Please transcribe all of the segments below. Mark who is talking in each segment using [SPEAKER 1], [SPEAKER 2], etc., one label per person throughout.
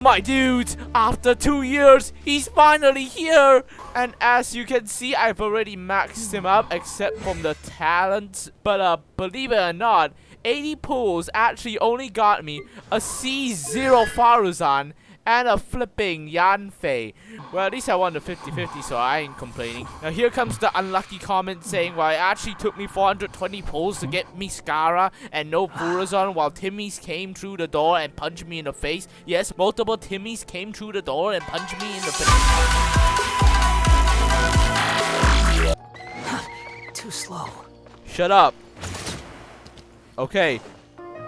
[SPEAKER 1] My dudes, after 2 years, he's finally here! And as you can see, I've already maxed him up except from the talents. But believe it or not, 80 pulls actually only got me a C0 Faruzan and a flipping Yanfei. Well, at least I won the 50-50, so I ain't complaining. Now here comes the unlucky comment saying, well, it actually took me 420 pulls to get me Scara and no Faruzan, while Timmy's came through the door and punched me in the face. Yes, multiple Timmys came through the door and punched me in the face.
[SPEAKER 2] Too slow.
[SPEAKER 1] Shut up. Okay.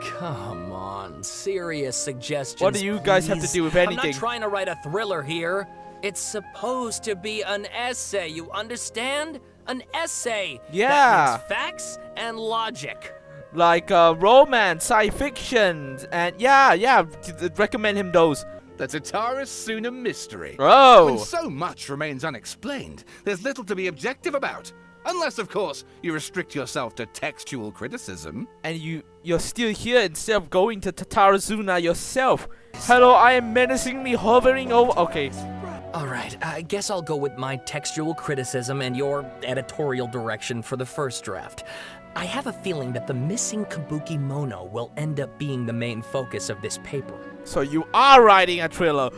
[SPEAKER 2] Come on, serious suggestions.
[SPEAKER 1] What do you guys have to do with anything?
[SPEAKER 2] I'm not trying to write a thriller here. It's supposed to be an essay, you understand? An essay.
[SPEAKER 1] Yeah.
[SPEAKER 2] That makes facts and logic.
[SPEAKER 1] Like romance, science fiction, and yeah, recommend him those.
[SPEAKER 3] The Tatarasuna mystery.
[SPEAKER 1] Oh.
[SPEAKER 3] When so much remains unexplained, there's little to be objective about. Unless, of course, you restrict yourself to textual criticism.
[SPEAKER 1] And you're still here instead of going to Tatarasuna yourself. Hello, I am menacingly hovering over. Okay.
[SPEAKER 2] Alright, I guess I'll go with my textual criticism and your editorial direction for the first draft. I have a feeling that the missing kabukimono will end up being the main focus of this paper.
[SPEAKER 1] So you are writing a thriller.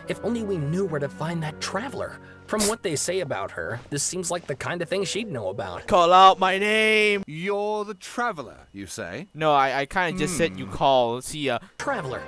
[SPEAKER 2] If only we knew where to find that traveler. From what they say about her, this seems like the kind of thing she'd know about.
[SPEAKER 1] Call out my name.
[SPEAKER 3] You're the traveler, you say?
[SPEAKER 1] No, I kind of just said you call. See ya.
[SPEAKER 2] Traveler,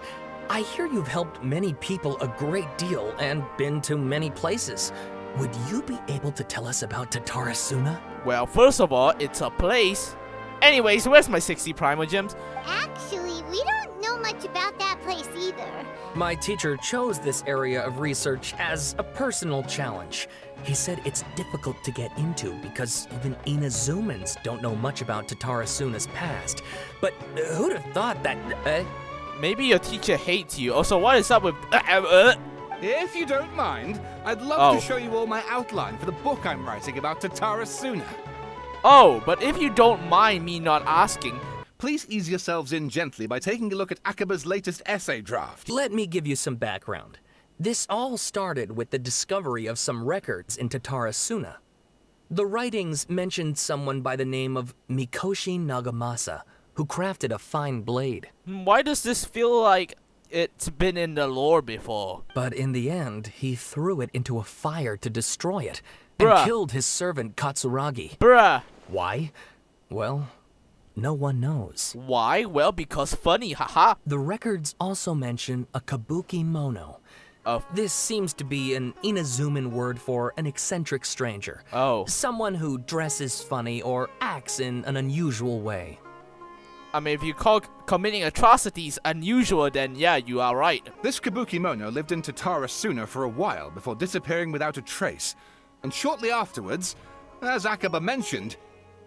[SPEAKER 2] I hear you've helped many people a great deal and been to many places. Would you be able to tell us about Tatarasuna?
[SPEAKER 1] Well, first of all, it's a place. Anyways, where's my 60 Primal Gems?
[SPEAKER 4] Actually, we don't know much about that place either.
[SPEAKER 2] My teacher chose this area of research as a personal challenge. He said it's difficult to get into because even Inazumans don't know much about Tatarasuna's past. But who'd have thought that...
[SPEAKER 1] Maybe your teacher hates you. Also, what is up with...
[SPEAKER 3] If you don't mind, I'd love to show you all my outline for the book I'm writing about Tatarasuna.
[SPEAKER 1] Oh, but if you don't mind me not asking...
[SPEAKER 3] Please ease yourselves in gently by taking a look at Akaba's latest essay draft.
[SPEAKER 2] Let me give you some background. This all started with the discovery of some records in Tatarasuna. The writings mentioned someone by the name of Mikoshi Nagamasa, who crafted a fine blade.
[SPEAKER 1] Why does this feel like it's been in the lore before?
[SPEAKER 2] But in the end, he threw it into a fire to destroy it, and killed his servant Katsuragi.
[SPEAKER 1] Bruh.
[SPEAKER 2] Why? Well, no one knows.
[SPEAKER 1] Why? Well, because funny, haha.
[SPEAKER 2] The records also mention a kabukimono. This seems to be an Inazuman word for an eccentric stranger.
[SPEAKER 1] Oh.
[SPEAKER 2] Someone who dresses funny or acts in an unusual way.
[SPEAKER 1] I mean, if you call committing atrocities unusual, then yeah, you are right.
[SPEAKER 3] This kabukimono lived in Tatarasuna for a while before disappearing without a trace. And shortly afterwards, as Akaba mentioned,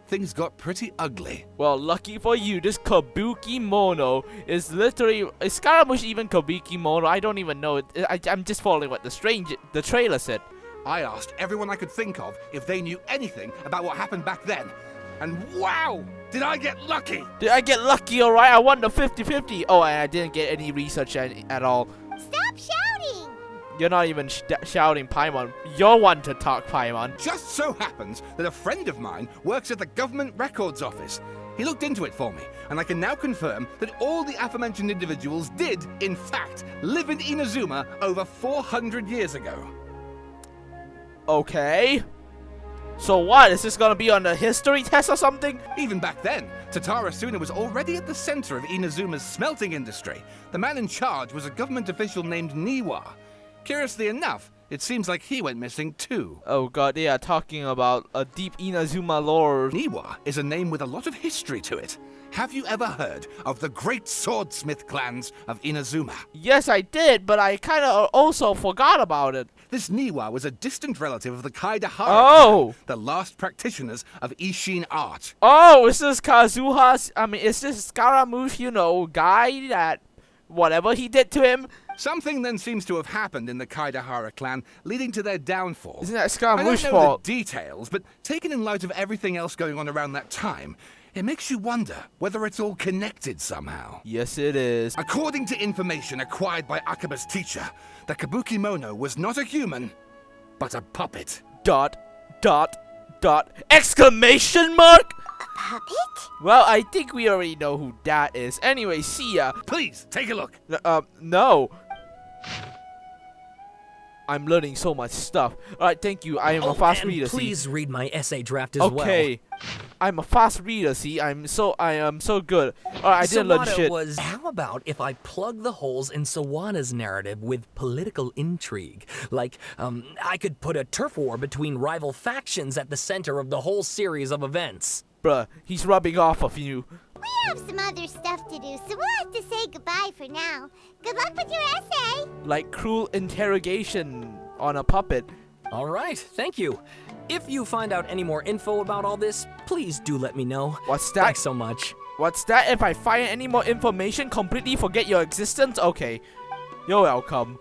[SPEAKER 3] things got pretty ugly.
[SPEAKER 1] Well, lucky for you, this kabukimono is literally... Is Scaramouche even kabukimono? I don't even know. I'm just following what the trailer said.
[SPEAKER 3] I asked everyone I could think of if they knew anything about what happened back then. And wow, did I get lucky!
[SPEAKER 1] Did I get lucky, alright? I won the 50-50. Oh, and I didn't get any research at all.
[SPEAKER 4] Stop shouting!
[SPEAKER 1] You're not even shouting, Paimon. You're one to talk, Paimon.
[SPEAKER 3] Just so happens that a friend of mine works at the government records office. He looked into it for me, and I can now confirm that all the aforementioned individuals did, in fact, live in Inazuma over 400 years ago.
[SPEAKER 1] Okay. So what? Is this gonna be on the history test or something?
[SPEAKER 3] Even back then, Tatarasuna was already at the center of Inazuma's smelting industry. The man in charge was a government official named Niwa. Curiously enough, it seems like he went missing too.
[SPEAKER 1] Oh god, they are talking about a deep Inazuma lore.
[SPEAKER 3] Niwa is a name with a lot of history to it. Have you ever heard of the great swordsmith clans of Inazuma?
[SPEAKER 1] Yes, I did, but I kind of also forgot about it.
[SPEAKER 3] This Niwa was a distant relative of the Kaidahara
[SPEAKER 1] clan,
[SPEAKER 3] the last practitioners of Ishin art.
[SPEAKER 1] Oh, is this Kazuha's... I mean, is this Scaramouche, guy that... Whatever he did to him?
[SPEAKER 3] Something then seems to have happened in the Kaidahara clan, leading to their downfall.
[SPEAKER 1] Isn't that Scaramouche's
[SPEAKER 3] fault? I don't know
[SPEAKER 1] fault?
[SPEAKER 3] the details, but taken in light of everything else going on around that time, It makes you wonder whether it's all connected somehow.
[SPEAKER 1] Yes, it is.
[SPEAKER 3] According to information acquired by Akaba's teacher, the kabukimono was not a human, but a puppet. ... Exclamation mark!
[SPEAKER 4] Puppet?
[SPEAKER 1] Well, I think we already know who that is. Anyway, see ya.
[SPEAKER 3] Please, take a look.
[SPEAKER 1] No. I'm learning so much stuff. Alright, thank you. I am a fast
[SPEAKER 2] and
[SPEAKER 1] reader,
[SPEAKER 2] please read my essay draft as
[SPEAKER 1] okay. I'm a fast reader, see? I am so good. Alright, I didn't learn shit.
[SPEAKER 2] How about if I plug the holes in Sawada's narrative with political intrigue? Like, I could put a turf war between rival factions at the center of the whole series of events.
[SPEAKER 1] Bruh, he's rubbing off of you.
[SPEAKER 4] We have some other stuff to do, so we'll have to say goodbye for now. Good luck with your essay.
[SPEAKER 1] Like cruel interrogation on a puppet.
[SPEAKER 2] All right, thank you. If you find out any more info about all this, please do let me know.
[SPEAKER 1] What's that?
[SPEAKER 2] Thanks so much.
[SPEAKER 1] What's that? If I find any more information, completely forget your existence? Okay. You're welcome.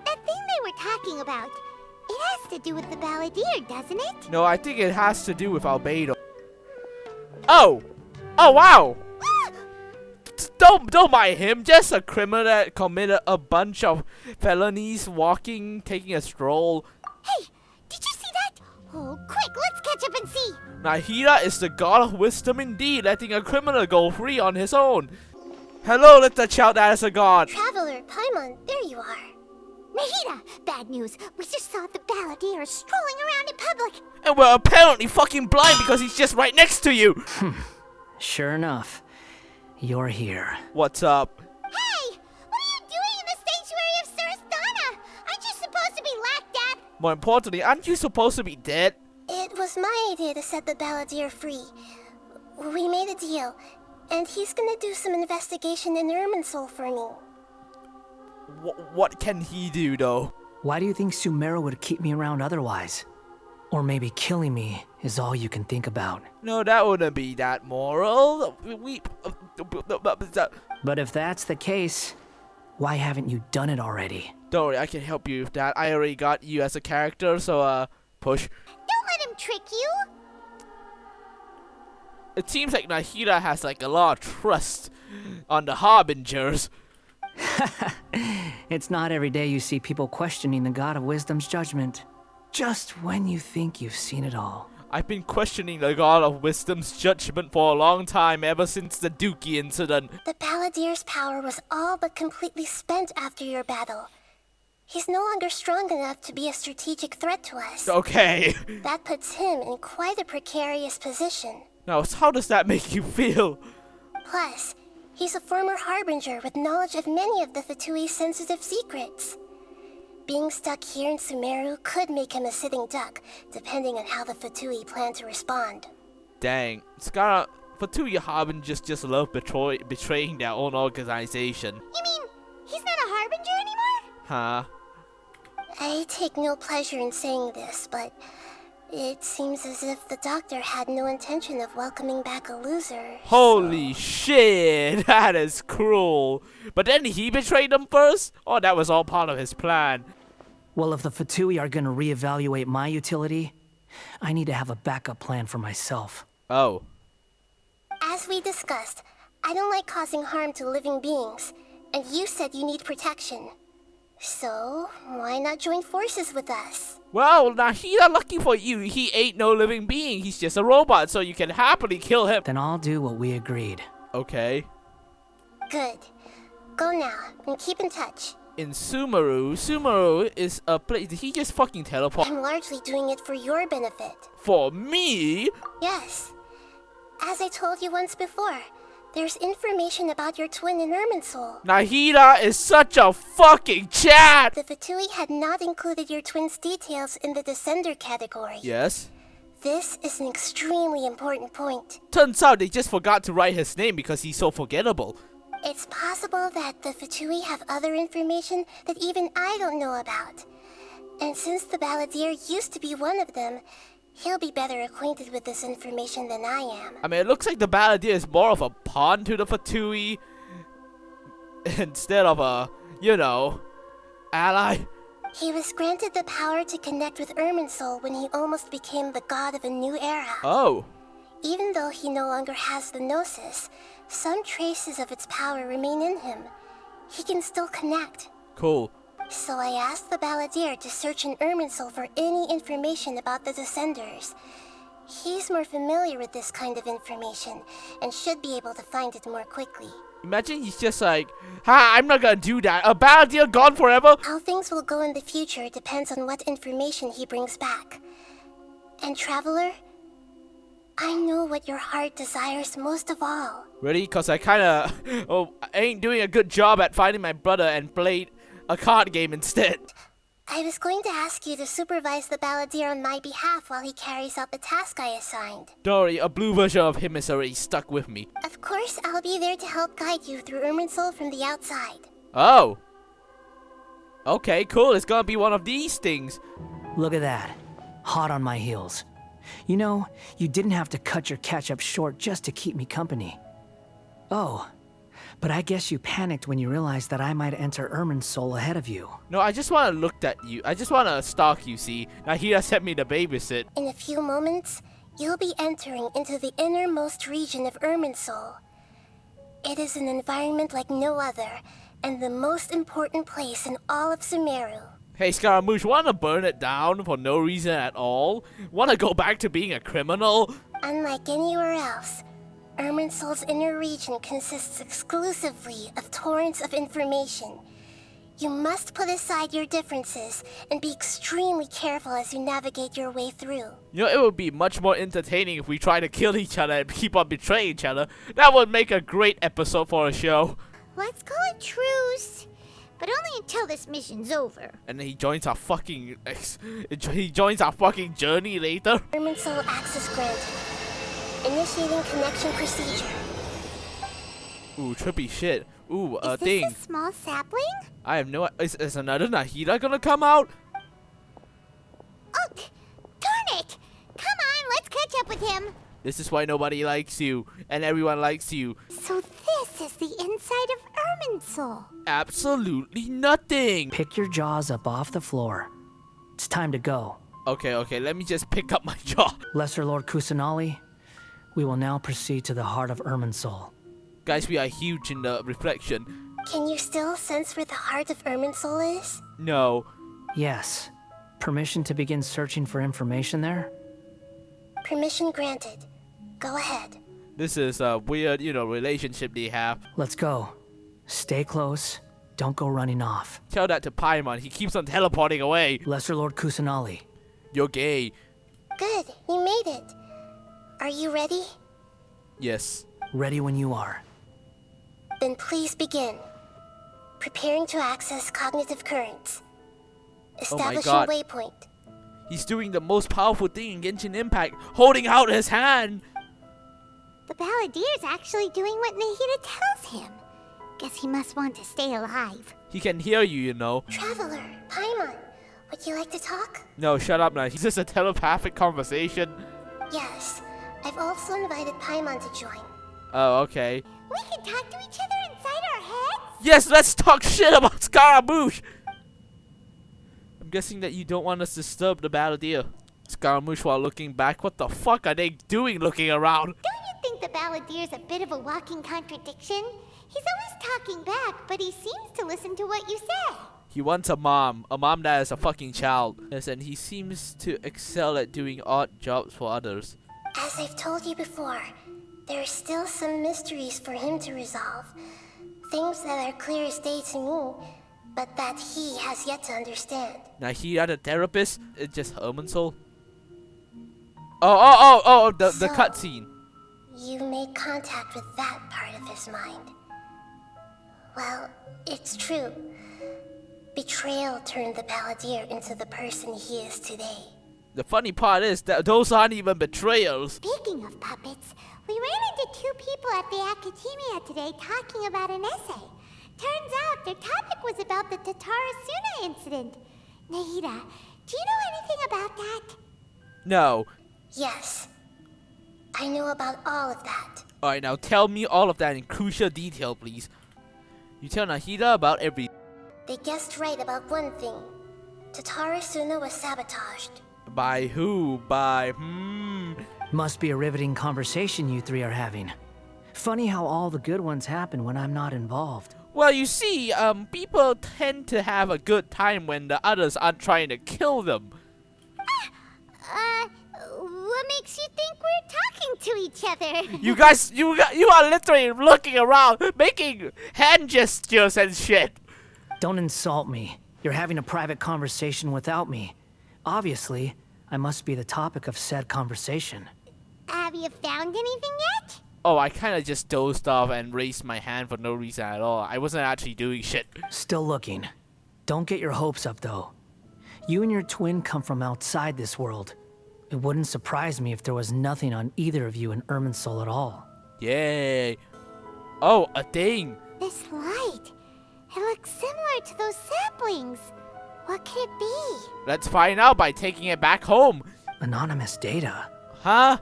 [SPEAKER 4] That thing they were talking about, it has to do with the balladeer, doesn't it?
[SPEAKER 1] No, I think it has to do with Albedo. Oh! Oh, wow! Don't mind him. Just a criminal that committed a bunch of felonies, taking a stroll.
[SPEAKER 4] Hey, did you see that? Oh, quick, let's catch up and see.
[SPEAKER 1] Nahida is the god of wisdom indeed, letting a criminal go free on his own. Hello, little child that is a god.
[SPEAKER 4] Traveler, Paimon, there you are. Nahida, bad news. We just saw the balladeer strolling around in public.
[SPEAKER 1] And we're apparently fucking blind because he's just right next to you.
[SPEAKER 5] Sure enough, you're here.
[SPEAKER 1] What's up?
[SPEAKER 4] Hey, what are you doing in the sanctuary of Surasthana? Aren't you supposed to be laughed at?
[SPEAKER 1] More importantly, aren't you supposed to be dead?
[SPEAKER 4] It was my idea to set the balladeer free. We made a deal, and he's gonna do some investigation in Irminsul for me.
[SPEAKER 1] What can he do, though?
[SPEAKER 5] Why do you think Sumeru would keep me around otherwise? Or maybe killing me is all you can think about.
[SPEAKER 1] No, that wouldn't be that moral.
[SPEAKER 5] But if that's the case, why haven't you done it already?
[SPEAKER 1] Don't worry, I can help you with that. I already got you as a character, so, push.
[SPEAKER 4] Don't let him trick you.
[SPEAKER 1] It seems like Nahida has, like, a lot of trust on the Harbingers.
[SPEAKER 5] It's not every day you see people questioning the God of Wisdom's judgment. Just when you think you've seen it all.
[SPEAKER 1] I've been questioning the God of Wisdom's judgment for a long time, ever since the Dookie incident.
[SPEAKER 4] The balladeer's power was all but completely spent after your battle. He's no longer strong enough to be a strategic threat to us.
[SPEAKER 1] Okay.
[SPEAKER 4] That puts him in quite a precarious position.
[SPEAKER 1] Now, how does that make you feel?
[SPEAKER 4] Plus, he's a former harbinger with knowledge of many of the Fatui's sensitive secrets. Being stuck here in Sumeru could make him a sitting duck, depending on how the Fatui plan to respond.
[SPEAKER 1] Dang. Fatui Harbingers just love betraying their own organization.
[SPEAKER 4] You mean, he's not a harbinger anymore?
[SPEAKER 1] Huh?
[SPEAKER 4] I take no pleasure in saying this, but it seems as if the doctor had no intention of welcoming back a loser.
[SPEAKER 1] Holy shit, that is cruel. But then he betrayed them first? Oh, that was all part of his plan.
[SPEAKER 5] Well, if the Fatui are gonna reevaluate my utility, I need to have a backup plan for myself.
[SPEAKER 1] Oh.
[SPEAKER 4] As we discussed, I don't like causing harm to living beings, and you said you need protection. So, why not join forces with us?
[SPEAKER 1] Well, Nahida, lucky for you, he ain't no living being. He's just a robot, so you can happily kill him.
[SPEAKER 5] Then I'll do what we agreed.
[SPEAKER 1] Okay.
[SPEAKER 4] Good. Go now, and keep in touch.
[SPEAKER 1] In Sumeru is a place. Did he just fucking teleport?
[SPEAKER 4] I'm largely doing it for your benefit.
[SPEAKER 1] For me?
[SPEAKER 4] Yes. As I told you once before, there's information about your twin in Irminsul.
[SPEAKER 1] Nahida is such a fucking chat!
[SPEAKER 4] The Fatui had not included your twin's details in the Descender category.
[SPEAKER 1] Yes?
[SPEAKER 4] This is an extremely important point.
[SPEAKER 1] Turns out they just forgot to write his name because he's so forgettable.
[SPEAKER 4] It's possible that the Fatui have other information that even I don't know about. And since the balladeer used to be one of them, he'll be better acquainted with this information than I am.
[SPEAKER 1] I mean, it looks like the balladeer is more of a pawn to the Fatui instead of a, you know, ally.
[SPEAKER 4] He was granted the power to connect with Irminsul when he almost became the god of a new era.
[SPEAKER 1] Oh.
[SPEAKER 4] Even though he no longer has the Gnosis, some traces of its power remain in him. He can still connect.
[SPEAKER 1] Cool.
[SPEAKER 4] So I asked the balladeer to search in Irminsul for any information about the Descenders. He's more familiar with this kind of information, and should be able to find it more quickly.
[SPEAKER 1] Imagine he's just like, ha, I'm not gonna do that. A balladeer gone forever?
[SPEAKER 4] How things will go in the future depends on what information he brings back. And Traveler, I know what your heart desires most of all.
[SPEAKER 1] Really? Cause I kinda, I ain't doing a good job at finding my brother and played a card game instead.
[SPEAKER 4] I was going to ask you to supervise the balladeer on my behalf while he carries out the task I assigned.
[SPEAKER 1] Don't worry, a blue version of him is already stuck with me.
[SPEAKER 4] Of course, I'll be there to help guide you through Irminsul from the outside.
[SPEAKER 1] Oh. Okay, cool. It's gonna be one of these things.
[SPEAKER 5] Look at that. Hot on my heels. You know, you didn't have to cut your catch-up short just to keep me company. Oh, but I guess you panicked when you realized that I might enter Irminsul ahead of you.
[SPEAKER 1] No, I just wanna look at you. I just wanna stalk you, see. Nahida sent me to babysit.
[SPEAKER 4] In a few moments, you'll be entering into the innermost region of Irminsul. It is an environment like no other, and the most important place in all of Sumeru.
[SPEAKER 1] Hey, Scaramouche, wanna burn it down for no reason at all? Wanna go back to being a criminal?
[SPEAKER 4] Unlike anywhere else, Irminsul's inner region consists exclusively of torrents of information. You must put aside your differences and be extremely careful as you navigate your way through.
[SPEAKER 1] You know, it would be much more entertaining if we try to kill each other and keep on betraying each other. That would make a great episode for a show.
[SPEAKER 6] Let's call it truce, but only until this mission's over.
[SPEAKER 1] And then he joins our fucking journey later.
[SPEAKER 4] Irminsul access granted. Initiating connection procedure.
[SPEAKER 1] Ooh, trippy shit. Ooh,
[SPEAKER 6] Is
[SPEAKER 1] thing.
[SPEAKER 6] this a small sapling?
[SPEAKER 1] I have no. Is another Nahida gonna come out?
[SPEAKER 6] Oh, darn it! Come on, let's catch up with him.
[SPEAKER 1] This is why nobody likes you, and everyone likes you.
[SPEAKER 6] So this is the inside of Irminsul.
[SPEAKER 1] Absolutely nothing.
[SPEAKER 5] Pick your jaws up off the floor. It's time to go.
[SPEAKER 1] Okay, let me just pick up my jaw.
[SPEAKER 5] Lesser Lord Kusanali, we will now proceed to the heart of Irminsul.
[SPEAKER 1] Guys, we are huge in the reflection.
[SPEAKER 4] Can you still sense where the heart of Irminsul is?
[SPEAKER 1] No.
[SPEAKER 5] Yes. Permission to begin searching for information there?
[SPEAKER 4] Permission granted. Go ahead.
[SPEAKER 1] This is a weird, relationship they have.
[SPEAKER 5] Let's go. Stay close. Don't go running off.
[SPEAKER 1] Tell that to Paimon. He keeps on teleporting away.
[SPEAKER 5] Lesser Lord Kusanali.
[SPEAKER 1] You're gay.
[SPEAKER 4] Good, you made it. Are you ready?
[SPEAKER 1] Yes.
[SPEAKER 5] Ready when you are.
[SPEAKER 4] Then please begin. Preparing to access cognitive currents. Establishing
[SPEAKER 1] God.
[SPEAKER 4] waypoint.
[SPEAKER 1] He's doing the most powerful thing in Genshin Impact, holding out his hand.
[SPEAKER 6] The balladeer's actually doing what Nahida tells him. Guess he must want to stay alive.
[SPEAKER 1] He can hear you, you know.
[SPEAKER 4] Traveler, Paimon, would you like to talk?
[SPEAKER 1] No, shut up now. Is this a telepathic conversation?
[SPEAKER 4] Yes. I've also invited Paimon to join.
[SPEAKER 1] Oh, okay.
[SPEAKER 6] We can talk to each other inside our heads?
[SPEAKER 1] Yes, let's talk shit about Scaramouche. I'm guessing that you don't want us to disturb the balladeer. Scaramouche, while looking back, what the fuck are they doing looking around?
[SPEAKER 6] Don't you think the balladeer's a bit of a walking contradiction? He's always talking back, but he seems to listen to what you say.
[SPEAKER 1] He wants a mom that is a fucking child. Yes, and he seems to excel at doing odd jobs for others.
[SPEAKER 4] As I've told you before, there are still some mysteries for him to resolve. Things that are clear as day to me, but that he has yet to understand.
[SPEAKER 1] Nahida, the therapist? It's just Irminsul? The cutscene.
[SPEAKER 4] You made contact with that part of his mind. Well, it's true. Betrayal turned the balladeer into the person he is today.
[SPEAKER 1] The funny part is that those aren't even betrayals.
[SPEAKER 6] Speaking of puppets, we ran into two people at the Academia today talking about an essay. Turns out their topic was about the Tatarasuna incident. Nahida, do you know anything about that?
[SPEAKER 1] No.
[SPEAKER 4] Yes. I know about all of that.
[SPEAKER 1] Alright, now tell me all of that in crucial detail, please. You tell Nahida about every...
[SPEAKER 4] They guessed right about one thing. Tatarasuna was sabotaged.
[SPEAKER 1] By who? By,
[SPEAKER 5] Must be a riveting conversation you three are having. Funny how all the good ones happen when I'm not involved.
[SPEAKER 1] Well, you see, people tend to have a good time when the others aren't trying to kill them.
[SPEAKER 6] What makes you think we're talking to each other?
[SPEAKER 1] You guys, you are literally looking around, making hand gestures and shit.
[SPEAKER 5] Don't insult me. You're having a private conversation without me. Obviously, I must be the topic of said conversation.
[SPEAKER 6] Have you found anything yet?
[SPEAKER 1] Oh, I kind of just dozed off and raised my hand for no reason at all. I wasn't actually doing shit.
[SPEAKER 5] Still looking. Don't get your hopes up, though. You and your twin come from outside this world. It wouldn't surprise me if there was nothing on either of you in Irminsul at all.
[SPEAKER 1] Yay. Oh, a thing.
[SPEAKER 6] This light. It looks similar to those saplings. What could it be?
[SPEAKER 1] Let's find out by taking it back home.
[SPEAKER 5] Anonymous data.
[SPEAKER 1] Huh?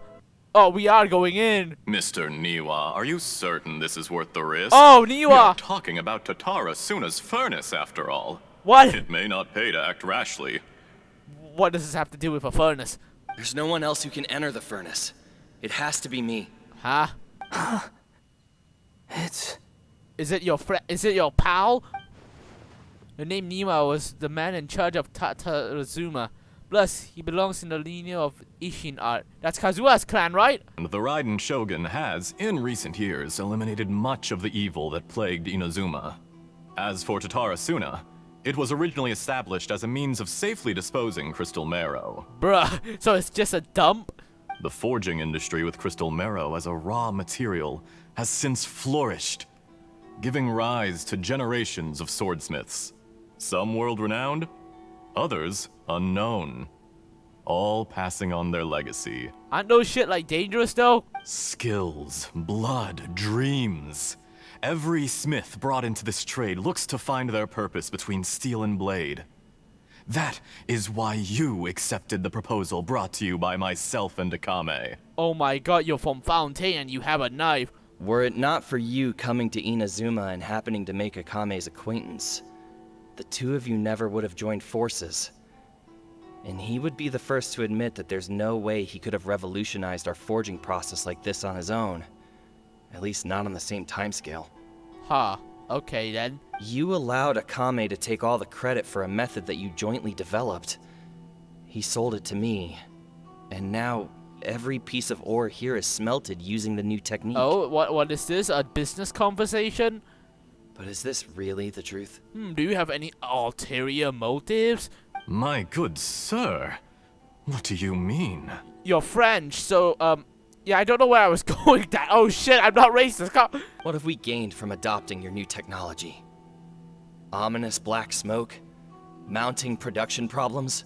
[SPEAKER 1] Oh, we are going in.
[SPEAKER 7] Mr. Niwa, are you certain this is worth the risk?
[SPEAKER 1] Oh,
[SPEAKER 7] We
[SPEAKER 1] Niwa.
[SPEAKER 7] are talking about Tatara Suna's furnace, after all.
[SPEAKER 1] What?
[SPEAKER 7] It may not pay to act rashly.
[SPEAKER 1] What does this have to do with a furnace?
[SPEAKER 8] There's no one else who can enter the furnace. It has to be me.
[SPEAKER 1] Huh?
[SPEAKER 5] It's...
[SPEAKER 1] Is it your friend? Is it your pal? The name Niwa was the man in charge of Tatarazuma. Plus, he belongs in the lineage of Ishin art. That's Kazuha's clan, right?
[SPEAKER 7] And the Raiden Shogun has, in recent years, eliminated much of the evil that plagued Inazuma. As for Tatara Suna, it was originally established as a means of safely disposing crystal marrow.
[SPEAKER 1] Bruh, so it's just a dump?
[SPEAKER 7] The forging industry with crystal marrow as a raw material has since flourished, giving rise to generations of swordsmiths. Some world-renowned, others unknown, all passing on their legacy.
[SPEAKER 1] Aren't those shit like dangerous though?
[SPEAKER 7] Skills, blood, dreams. Every smith brought into this trade looks to find their purpose between steel and blade. That is why you accepted the proposal brought to you by myself and Akame.
[SPEAKER 1] Oh my god, you're from Fontaine and you have a knife.
[SPEAKER 8] Were it not for you coming to Inazuma and happening to make Akame's acquaintance, the two of you never would have joined forces. And he would be the first to admit that there's no way he could have revolutionized our forging process like this on his own. At least not on the same timescale.
[SPEAKER 1] Huh, okay then.
[SPEAKER 8] You allowed Akame to take all the credit for a method that you jointly developed. He sold it to me, and now every piece of ore here is smelted using the new technique.
[SPEAKER 1] Oh, what is this? A business conversation?
[SPEAKER 8] But is this really the truth?
[SPEAKER 1] Do you have any ulterior motives?
[SPEAKER 7] My good sir, what do you mean?
[SPEAKER 1] You're French, so, yeah, I don't know where I was going with that. Oh shit, I'm not racist.
[SPEAKER 8] What have we gained from adopting your new technology? Ominous black smoke? Mounting production problems?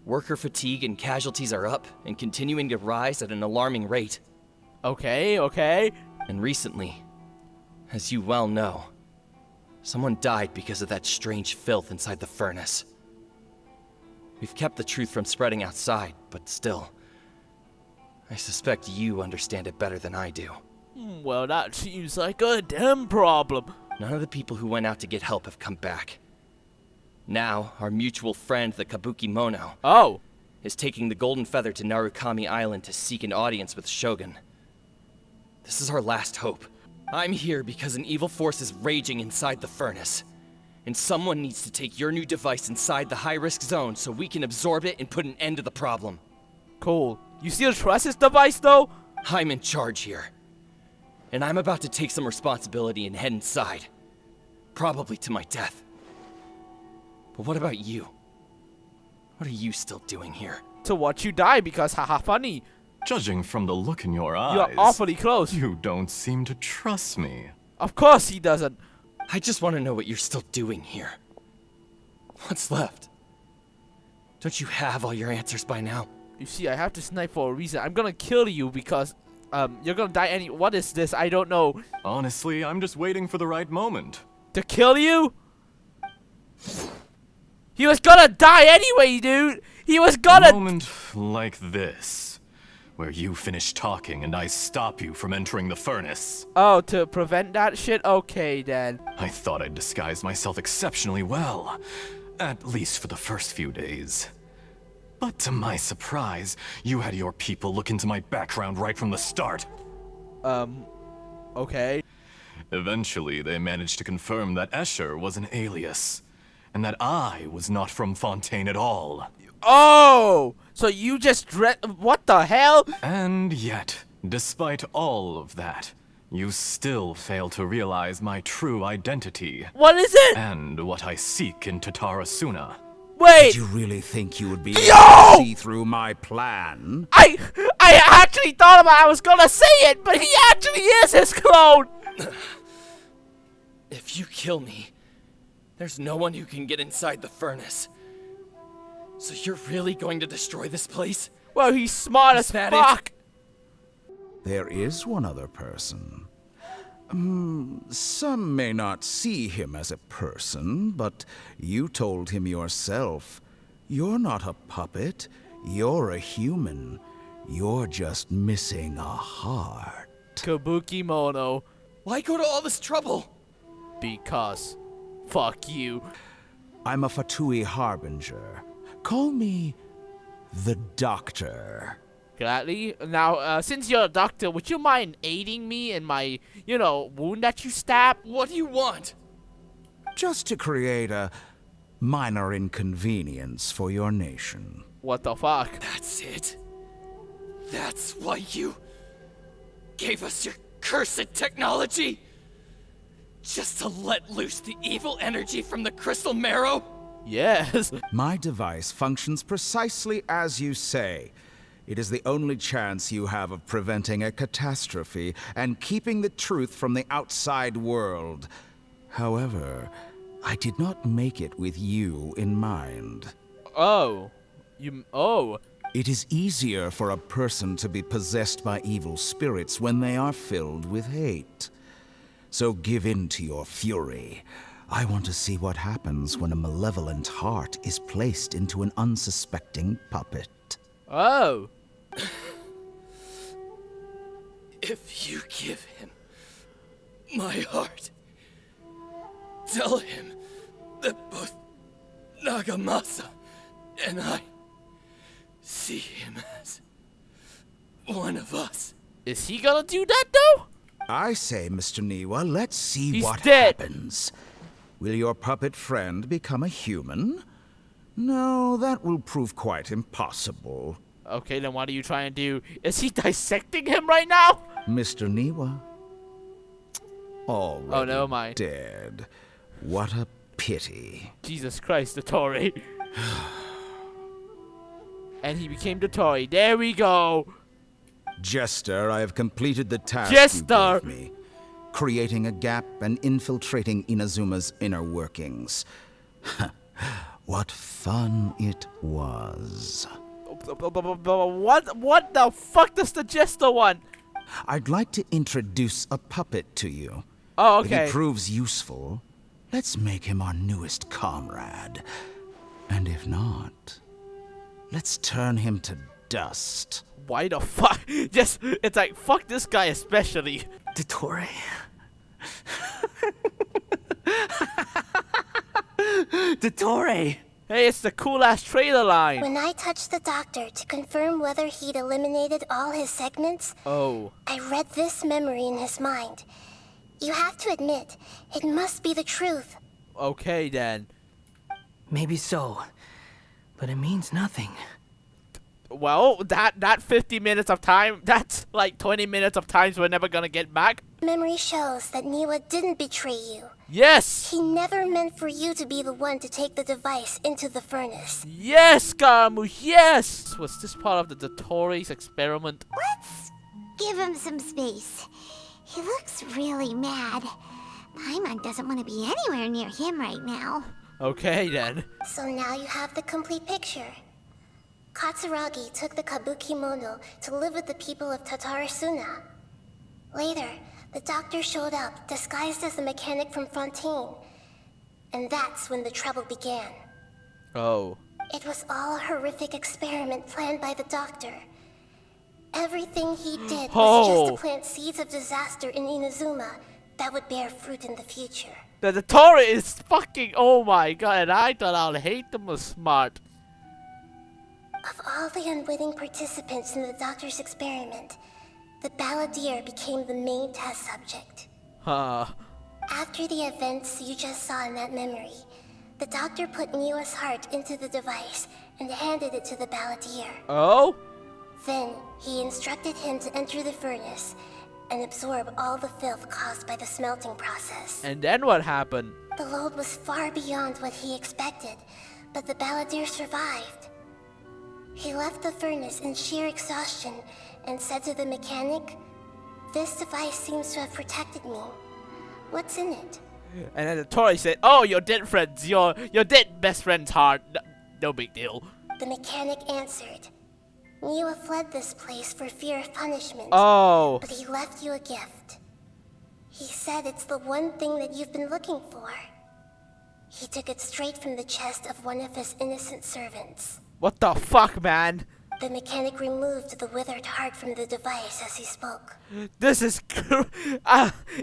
[SPEAKER 8] Worker fatigue and casualties are up and continuing to rise at an alarming rate.
[SPEAKER 1] Okay, okay.
[SPEAKER 8] And recently, as you well know, someone died because of that strange filth inside the furnace. We've kept the truth from spreading outside, but still, I suspect you understand it better than I do.
[SPEAKER 1] Well, that seems like a damn problem.
[SPEAKER 8] None of the people who went out to get help have come back. Now, our mutual friend, the kabukimono,
[SPEAKER 1] Oh.
[SPEAKER 8] is taking the Golden Feather to Narukami Island to seek an audience with Shogun. This is our last hope. I'm here because an evil force is raging inside the furnace. And someone needs to take your new device inside the high-risk zone so we can absorb it and put an end to the problem.
[SPEAKER 1] Cool. You still trust this device, though?
[SPEAKER 8] I'm in charge here. And I'm about to take some responsibility and head inside. Probably to my death. But what about you? What are you still doing here?
[SPEAKER 1] To watch you die because haha funny.
[SPEAKER 7] Judging from the look in your eyes,
[SPEAKER 1] You're awfully close.
[SPEAKER 7] you don't seem to trust me.
[SPEAKER 1] Of course he doesn't.
[SPEAKER 8] I just want to know what you're still doing here. What's left? Don't you have all your answers by now?
[SPEAKER 1] You see, I have to snipe for a reason. I'm gonna kill you because, you're gonna die any- What is this? I don't know.
[SPEAKER 7] Honestly, I'm just waiting for the right moment.
[SPEAKER 1] To kill you? He was gonna die anyway, dude! He was
[SPEAKER 7] A
[SPEAKER 1] gonna-
[SPEAKER 7] moment like this, where you finish talking and I stop you from entering the furnace.
[SPEAKER 1] Oh, to prevent that shit? Okay, then.
[SPEAKER 7] I thought I'd disguised myself exceptionally well, at least for the first few days. But to my surprise, you had your people look into my background right from the start.
[SPEAKER 1] Okay.
[SPEAKER 7] Eventually, they managed to confirm that Escher was an alias, and that I was not from Fontaine at all.
[SPEAKER 1] Oh! So you just what the hell?
[SPEAKER 7] And yet, despite all of that, you still fail to realize my true identity.
[SPEAKER 1] What is it?
[SPEAKER 7] And what I seek in Tatarasuna.
[SPEAKER 1] Wait!
[SPEAKER 9] Did you really think you would be
[SPEAKER 1] Yo!
[SPEAKER 9] able to see through my plan?
[SPEAKER 1] I actually thought I was gonna say it, but he actually is his clone!
[SPEAKER 8] If you kill me, there's no one who can get inside the furnace. So you're really going to destroy this place?
[SPEAKER 1] Well, he's smart as
[SPEAKER 8] that
[SPEAKER 1] fuck.
[SPEAKER 9] There is one other person. Some may not see him as a person, but you told him yourself. You're not a puppet. You're a human. You're just missing a heart.
[SPEAKER 1] Kabukimono.
[SPEAKER 8] Why go to all this trouble?
[SPEAKER 1] Because. Fuck you.
[SPEAKER 9] I'm a Fatui harbinger. Call me the Doctor.
[SPEAKER 1] Gladly. Now, since you're a doctor, would you mind aiding me in my, wound that you stabbed?
[SPEAKER 8] What do you want?
[SPEAKER 9] Just to create a minor inconvenience for your nation.
[SPEAKER 1] What the fuck?
[SPEAKER 8] That's it? That's why you gave us your cursed technology? Just to let loose the evil energy from the crystal marrow?
[SPEAKER 1] Yes.
[SPEAKER 9] My device functions precisely as you say. It is the only chance you have of preventing a catastrophe and keeping the truth from the outside world. However, I did not make it with you in mind.
[SPEAKER 1] Oh.
[SPEAKER 9] It is easier for a person to be possessed by evil spirits when they are filled with hate. So give in to your fury. I want to see what happens when a malevolent heart is placed into an unsuspecting puppet.
[SPEAKER 1] Oh.
[SPEAKER 8] If you give him my heart, tell him that both Nagamasa and I see him as one of us.
[SPEAKER 1] Is he gonna do that though?
[SPEAKER 9] I say, Mr. Niwa, let's see
[SPEAKER 1] He's
[SPEAKER 9] what
[SPEAKER 1] dead.
[SPEAKER 9] happens. Will your puppet friend become a human? No, that will prove quite impossible.
[SPEAKER 1] Okay, then what are you trying to do? Is he dissecting him right now?
[SPEAKER 9] Mr. Niwa. Already
[SPEAKER 1] never mind.
[SPEAKER 9] dead. What a pity.
[SPEAKER 1] Jesus Christ, the Tory. And he became the Tory. There we go.
[SPEAKER 9] Jester, I have completed the task
[SPEAKER 1] Jester!
[SPEAKER 9] you gave me. Creating a gap and infiltrating Inazuma's inner workings. What fun it was.
[SPEAKER 1] What the fuck does the Jester want?
[SPEAKER 9] I'd like to introduce a puppet to you.
[SPEAKER 1] Oh,
[SPEAKER 9] If
[SPEAKER 1] okay.
[SPEAKER 9] he proves useful, let's make him our newest comrade. And if not, let's turn him to dust.
[SPEAKER 1] Why the fuck? Just, it's like, fuck this guy especially.
[SPEAKER 5] Dottore. Dottore!
[SPEAKER 1] Hey, it's the cool ass trailer line.
[SPEAKER 4] When I touched the doctor to confirm whether he'd eliminated all his segments,
[SPEAKER 1] Oh.
[SPEAKER 4] I read this memory in his mind. You have to admit, it must be the truth.
[SPEAKER 1] Okay then.
[SPEAKER 5] Maybe so, but it means nothing.
[SPEAKER 1] Well, that 50 minutes of time, that's like 20 minutes of times we're never gonna get back.
[SPEAKER 4] Memory shows that Niwa didn't betray you.
[SPEAKER 1] Yes!
[SPEAKER 4] He never meant for you to be the one to take the device into the furnace.
[SPEAKER 1] Yes, Scaramouche, yes! Was this part of the Dottores experiment?
[SPEAKER 6] Let's give him some space. He looks really mad. Paimon doesn't want to be anywhere near him right now.
[SPEAKER 1] Okay then.
[SPEAKER 4] So now you have the complete picture. Katsuragi took the kabukimono to live with the people of Tatarasuna. Later, the doctor showed up, disguised as a mechanic from Fontaine. And that's when the trouble began.
[SPEAKER 1] Oh.
[SPEAKER 4] It was all a horrific experiment planned by the doctor. Everything he did was just to plant seeds of disaster in Inazuma that would bear fruit in the future.
[SPEAKER 1] The Dottore is fucking, oh my god, and I thought I'll hate them was smart.
[SPEAKER 4] Of all the unwitting participants in the doctor's experiment, the balladeer became the main test subject.
[SPEAKER 1] Huh.
[SPEAKER 4] After the events you just saw in that memory, the doctor put Niwa's heart into the device and handed it to the balladeer.
[SPEAKER 1] Oh?
[SPEAKER 4] Then, he instructed him to enter the furnace and absorb all the filth caused by the smelting process.
[SPEAKER 1] And then what happened?
[SPEAKER 4] The load was far beyond what he expected, but the balladeer survived. He left the furnace in sheer exhaustion and said to the mechanic, "This device seems to have protected me. What's in it?"
[SPEAKER 1] And then the Tory said, "Oh, your dead friends, your dead best friend's heart. No big deal."
[SPEAKER 4] The mechanic answered, "Niwa fled this place for fear of punishment,
[SPEAKER 1] Oh.
[SPEAKER 4] but he left you a gift. He said it's the one thing that you've been looking for. He took it straight from the chest of one of his innocent servants."
[SPEAKER 1] What the fuck, man?
[SPEAKER 4] The mechanic removed the withered heart from the device as he spoke.
[SPEAKER 1] This is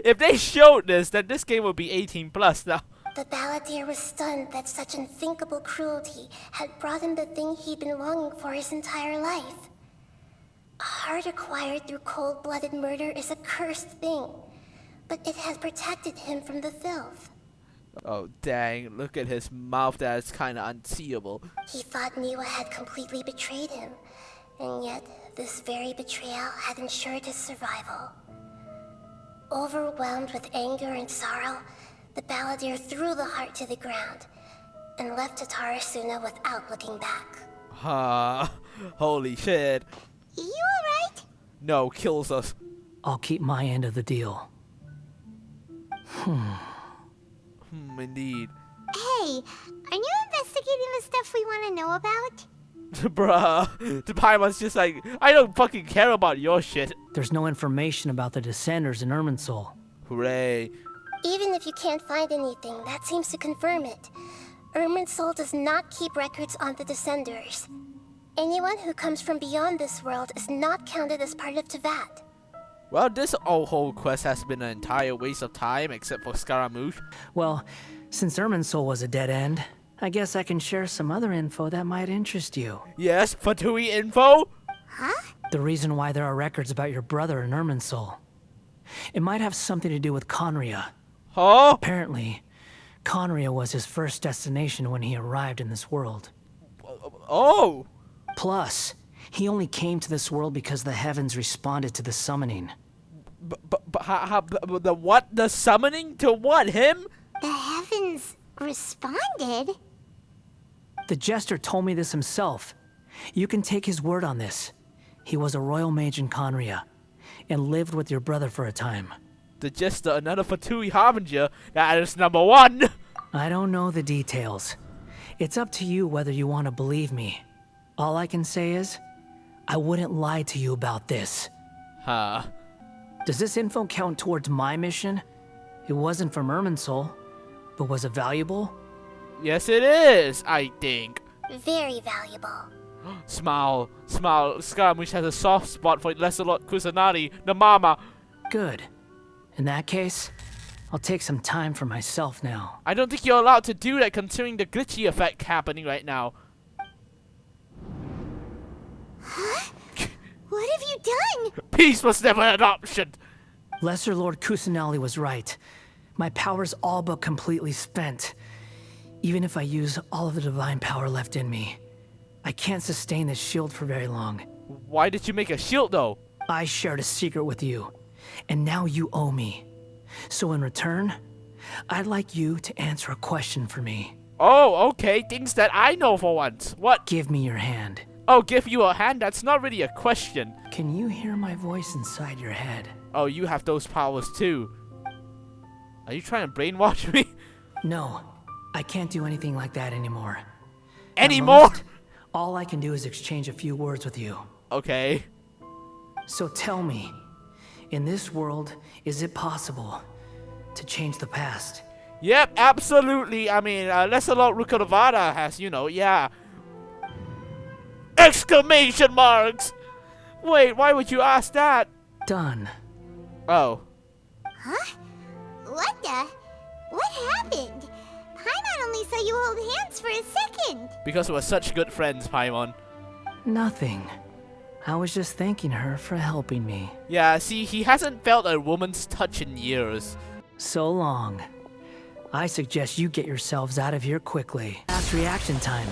[SPEAKER 1] if they showed this, then this game would be 18 plus now.
[SPEAKER 4] The balladeer was stunned that such unthinkable cruelty had brought him the thing he'd been longing for his entire life. A heart acquired through cold-blooded murder is a cursed thing, but it has protected him from the filth.
[SPEAKER 1] Oh dang, look at his mouth, that's kinda unseeable.
[SPEAKER 4] He thought Niwa had completely betrayed him, and yet this very betrayal had ensured his survival. Overwhelmed with anger and sorrow, the balladeer threw the heart to the ground and left Tatarasuna without looking back.
[SPEAKER 1] Holy shit.
[SPEAKER 6] You alright?
[SPEAKER 1] No, kills us.
[SPEAKER 5] I'll keep my end of the deal.
[SPEAKER 1] Indeed.
[SPEAKER 6] Hey, are you investigating the stuff we want to know about?
[SPEAKER 1] Bruh, the Paimon's just like, I don't fucking care about your shit.
[SPEAKER 5] There's no information about the Descenders in Irminsul.
[SPEAKER 1] Hooray.
[SPEAKER 4] Even if you can't find anything, that seems to confirm it. Irminsul does not keep records on the Descenders. Anyone who comes from beyond this world is not counted as part of Tevat.
[SPEAKER 1] Well, this whole quest has been an entire waste of time, except for Scaramouche.
[SPEAKER 5] Well, since Irminsul was a dead end, I guess I can share some other info that might interest you.
[SPEAKER 1] Yes, Fatui info?
[SPEAKER 6] Huh?
[SPEAKER 5] The reason why there are records about your brother in Irminsul. It might have something to do with Conria.
[SPEAKER 1] Huh?
[SPEAKER 5] Apparently, Conria was his first destination when he arrived in this world.
[SPEAKER 1] Oh!
[SPEAKER 5] Plus, he only came to this world because the heavens responded to the summoning.
[SPEAKER 1] The what? The summoning? To what? Him?
[SPEAKER 6] The heavens responded?
[SPEAKER 5] The jester told me this himself. You can take his word on this. He was a royal mage in Conria, and lived with your brother for a time.
[SPEAKER 1] The Jester, another Fatui Harbinger. That is number one.
[SPEAKER 5] I don't know the details. It's up to you whether you want to believe me. All I can say is, I wouldn't lie to you about this.
[SPEAKER 1] Huh.
[SPEAKER 5] Does this info count towards my mission? It wasn't from Irminsul, but was it valuable?
[SPEAKER 1] Yes, it is, I think.
[SPEAKER 4] Very valuable.
[SPEAKER 1] Smile. Smile. Scaramouche has a soft spot for Lancelot Kusanagi, the mama.
[SPEAKER 5] Good. In that case, I'll take some time for myself now.
[SPEAKER 1] I don't think you're allowed to do that considering the glitchy effect happening right now.
[SPEAKER 6] Huh? What have you done?
[SPEAKER 1] Peace was never an option.
[SPEAKER 5] Lesser Lord Kusanagi was right. My power's all but completely spent. Even if I use all of the divine power left in me, I can't sustain this shield for very long.
[SPEAKER 1] Why did you make a shield though?
[SPEAKER 5] I shared a secret with you, and now you owe me. So in return, I'd like you to answer a question for me.
[SPEAKER 1] Oh, okay. Things that I know for once. What?
[SPEAKER 5] Give me your hand.
[SPEAKER 1] Oh, give you a hand? That's not really a question.
[SPEAKER 5] Can you hear my voice inside your head?
[SPEAKER 1] Oh, you have those powers too. Are you trying to brainwash me?
[SPEAKER 5] No, I can't do anything like that anymore.
[SPEAKER 1] Anymore?
[SPEAKER 5] All I can do is exchange a few words with you.
[SPEAKER 1] Okay.
[SPEAKER 5] So tell me, in this world, is it possible to change the past?
[SPEAKER 1] Yep, absolutely. I mean, Lancelot Rukaravada has, yeah. Exclamation marks! Wait, why would you ask that?
[SPEAKER 5] Done.
[SPEAKER 1] Oh.
[SPEAKER 6] Huh? What happened? Paimon only saw you hold hands for a second.
[SPEAKER 1] Because we're such good friends, Paimon.
[SPEAKER 5] Nothing. I was just thanking her for helping me.
[SPEAKER 1] Yeah, see, he hasn't felt a woman's touch in years.
[SPEAKER 5] So long. I suggest you get yourselves out of here quickly. Fast reaction time.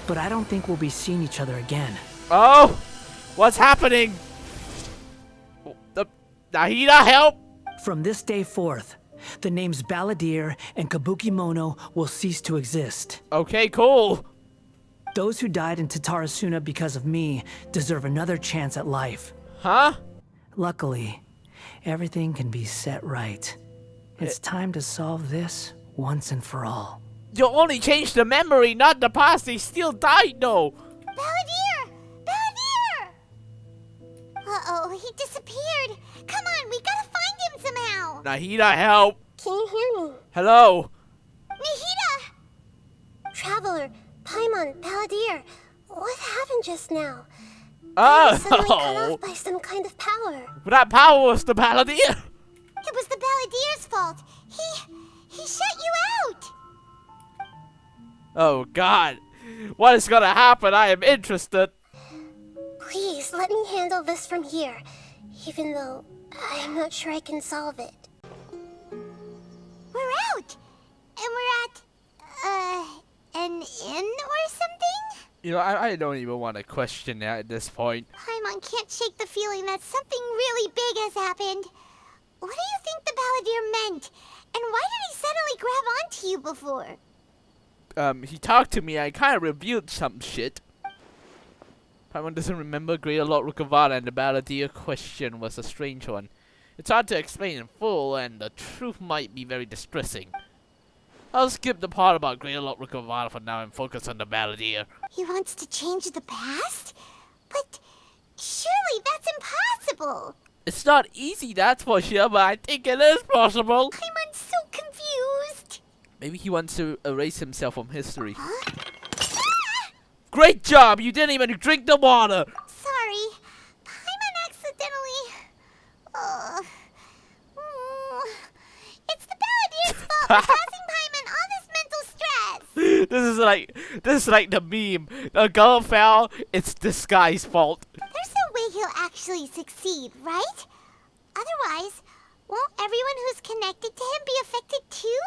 [SPEAKER 5] But I don't think we'll be seeing each other again.
[SPEAKER 1] Oh! What's happening? Nahida, help!
[SPEAKER 5] From this day forth, the names Balladeer and Kabukimono will cease to exist.
[SPEAKER 1] Okay, cool.
[SPEAKER 5] Those who died in Tatarasuna because of me deserve another chance at life.
[SPEAKER 1] Huh?
[SPEAKER 5] Luckily, everything can be set right. It's time to solve this once and for all.
[SPEAKER 1] You only changed the memory, not the past. They still died, though.
[SPEAKER 6] Balladeer! Balladeer! Uh-oh, he disappeared. Come on, we gotta find him somehow.
[SPEAKER 1] Nahida, help!
[SPEAKER 4] Can you hear me?
[SPEAKER 1] Hello?
[SPEAKER 6] Nahida!
[SPEAKER 4] Traveler, Paimon, Balladeer, what happened just now? I was suddenly cut
[SPEAKER 1] Oh!
[SPEAKER 4] off by some kind of power.
[SPEAKER 1] That power was the Balladeer!
[SPEAKER 6] It was the Balladier's fault. He shut you out.
[SPEAKER 1] Oh, God. What is gonna happen? I am interested.
[SPEAKER 4] Please, let me handle this from here, even though I'm not sure I can solve it.
[SPEAKER 6] We're out. And we're at, an inn or something?
[SPEAKER 1] You know, I don't even want to question that at this point.
[SPEAKER 6] Paimon can't shake the feeling that something really big has happened. What do you think the Balladeer meant? And why did he suddenly grab onto you before?
[SPEAKER 1] He talked to me. I kind of revealed some shit. Paimon doesn't remember Greater Lord Rukavada, and the Balladeer question was a strange one. It's hard to explain in full, and the truth might be very distressing. I'll skip the part about Greater Lord Rukavada for now and focus on the Balladeer.
[SPEAKER 6] He wants to change the past? But surely that's impossible.
[SPEAKER 1] It's not easy, that's for sure, but I think it is possible.
[SPEAKER 6] Paimon's so confused.
[SPEAKER 1] Maybe he wants to erase himself from history.
[SPEAKER 6] Huh?
[SPEAKER 1] Great job! You didn't even drink the water!
[SPEAKER 6] Sorry. Paimon accidentally... It's the Balladier's fault for causing Paimon all this mental stress.
[SPEAKER 1] This is like the meme. A girl fell, it's this guy's fault.
[SPEAKER 6] There's no way he'll actually succeed, right? Otherwise, won't everyone who's connected to him be affected too?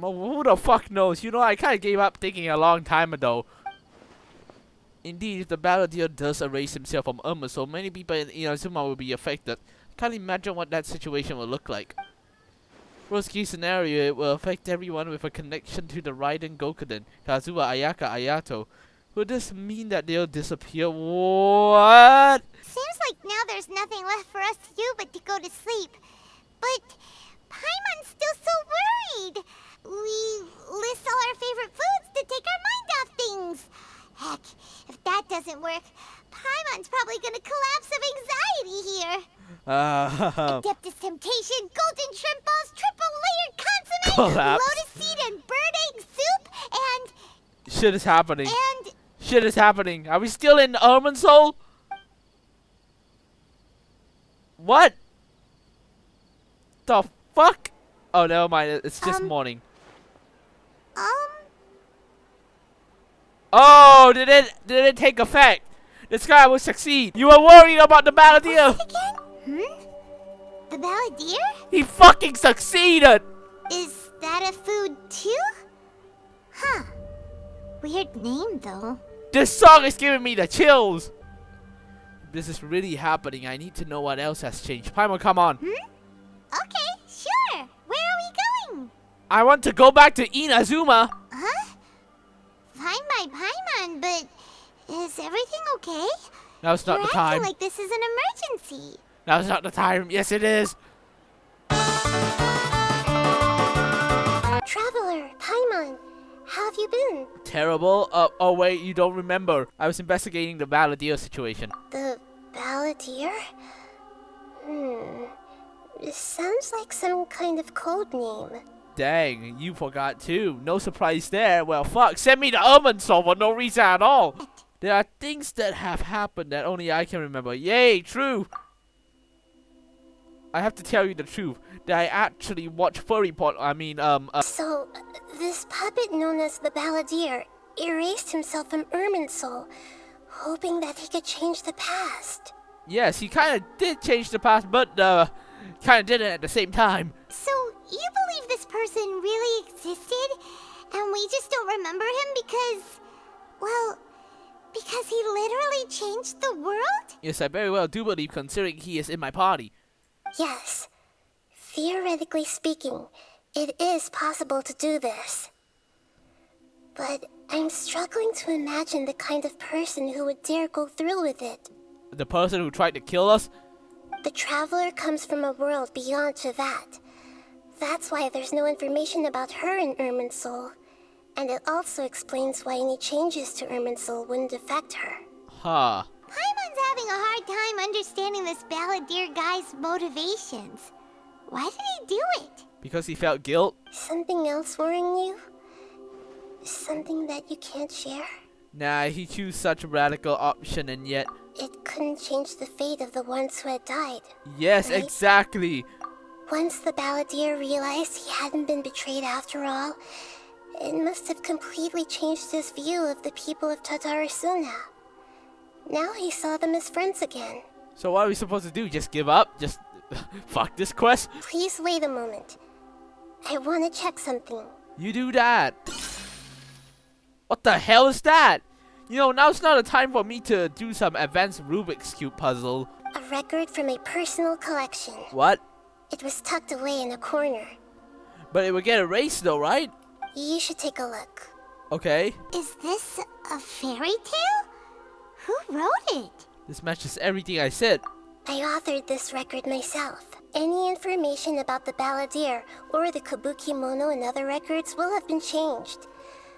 [SPEAKER 1] Who the fuck knows? You know, I kinda gave up thinking a long time ago. Indeed, if the Balladeer does erase himself from Irminsul, many people in Inazuma will be affected. Can't imagine what that situation will look like. Worst case scenario, it will affect everyone with a connection to the Raiden Gokuden, Kazuha, Ayaka, Ayato. Will this mean that they'll disappear? What?
[SPEAKER 6] Seems like now there's nothing left for us to do but to go to sleep. But Paimon's still so worried. We list all our favorite foods to take our mind off things. Heck, if that doesn't work, Paimon's probably gonna collapse of anxiety here. Adeptus Temptation, golden shrimp balls, triple layered consomme,
[SPEAKER 1] Collapse.
[SPEAKER 6] lotus seed and bird egg soup, and...
[SPEAKER 1] Shit is happening.
[SPEAKER 6] And...
[SPEAKER 1] Shit is happening. Are we still in Irminsul? What? The fuck? Oh, never mind. It's just morning. Oh, did it take effect? This guy will succeed. You were worried about the Balladeer.
[SPEAKER 6] Again? The Balladeer?
[SPEAKER 1] He fucking succeeded.
[SPEAKER 6] Is that a food too? Huh. Weird name though.
[SPEAKER 1] This song is giving me the chills. This is really happening. I need to know what else has changed. Paimon, come on.
[SPEAKER 6] Okay, sure. Where are we going?
[SPEAKER 1] I want to go back to Inazuma.
[SPEAKER 6] Huh? Fine by Paimon, but is everything okay?
[SPEAKER 1] Now's not
[SPEAKER 6] You're
[SPEAKER 1] the time.
[SPEAKER 6] acting like this is an emergency.
[SPEAKER 1] Now's not the time. Yes, it is.
[SPEAKER 4] Traveler, Paimon, how have you been?
[SPEAKER 1] Terrible. Oh wait, you don't remember. I was investigating the Balladeer situation.
[SPEAKER 4] The Balladeer? It sounds like some kind of code name.
[SPEAKER 1] Dang, you forgot too. No surprise there. Well, fuck. Send me to Irminsul for no reason at all. There are things that have happened that only I can remember. Yay, true. I have to tell you the truth. That I actually watched Furry Pot.
[SPEAKER 4] So, this puppet known as the Balladeer, erased himself from Irminsul, hoping that he could change the past.
[SPEAKER 1] Yes, he kind of did change the past, but kind of did it at the same time.
[SPEAKER 6] So, you believe this person really existed, and we just don't remember him because, well, because he literally changed the world?
[SPEAKER 1] Yes, I very well do believe, considering he is in my party.
[SPEAKER 4] Yes. Theoretically speaking, it is possible to do this. But I'm struggling to imagine the kind of person who would dare go through with it.
[SPEAKER 1] The person who tried to kill us?
[SPEAKER 4] The traveler comes from a world beyond to that. That's why there's no information about her in Irminsul. And it also explains why any changes to Irminsul wouldn't affect her.
[SPEAKER 1] Huh.
[SPEAKER 6] Paimon's having a hard time understanding this balladeer guy's motivations. Why did he do it?
[SPEAKER 1] Because he felt guilt?
[SPEAKER 4] Something else worrying you? Something that you can't share?
[SPEAKER 1] Nah, he chose such a radical option and yet...
[SPEAKER 4] It couldn't change the fate of the ones who had died.
[SPEAKER 1] Yes,
[SPEAKER 4] right?
[SPEAKER 1] exactly.
[SPEAKER 4] Once the balladeer realized he hadn't been betrayed after all, it must have completely changed his view of the people of Tatarasuna. Now he saw them as friends again.
[SPEAKER 1] So what are we supposed to do? Just give up? Just fuck this quest?
[SPEAKER 4] Please wait a moment. I want to check something.
[SPEAKER 1] You do that. What the hell is that? You know, now's not a time for me to do some advanced Rubik's Cube puzzle.
[SPEAKER 4] A record from a personal collection.
[SPEAKER 1] What?
[SPEAKER 4] It was tucked away in a corner.
[SPEAKER 1] But it would get erased though, right?
[SPEAKER 4] You should take a look.
[SPEAKER 1] Okay.
[SPEAKER 6] Is this a fairy tale? Who wrote it?
[SPEAKER 1] This matches everything I said.
[SPEAKER 4] I authored this record myself. Any information about the balladeer or the kabukimono and other records will have been changed.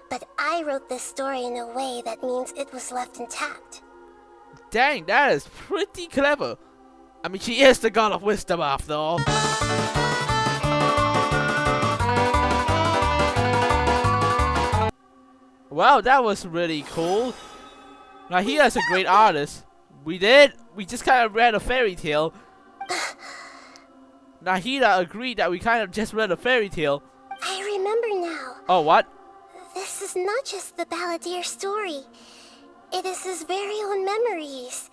[SPEAKER 4] But I wrote this story in a way that means it was left intact.
[SPEAKER 1] Dang, that is pretty clever. I mean, she is the god of wisdom after all. Wow, that was really cool. Nahida is a great artist. We just kind of read a fairy tale. Nahida agreed that we kind of just read a fairy tale.
[SPEAKER 4] I remember now.
[SPEAKER 1] Oh, what?
[SPEAKER 4] This is not just the balladeer story. It is his very own memories.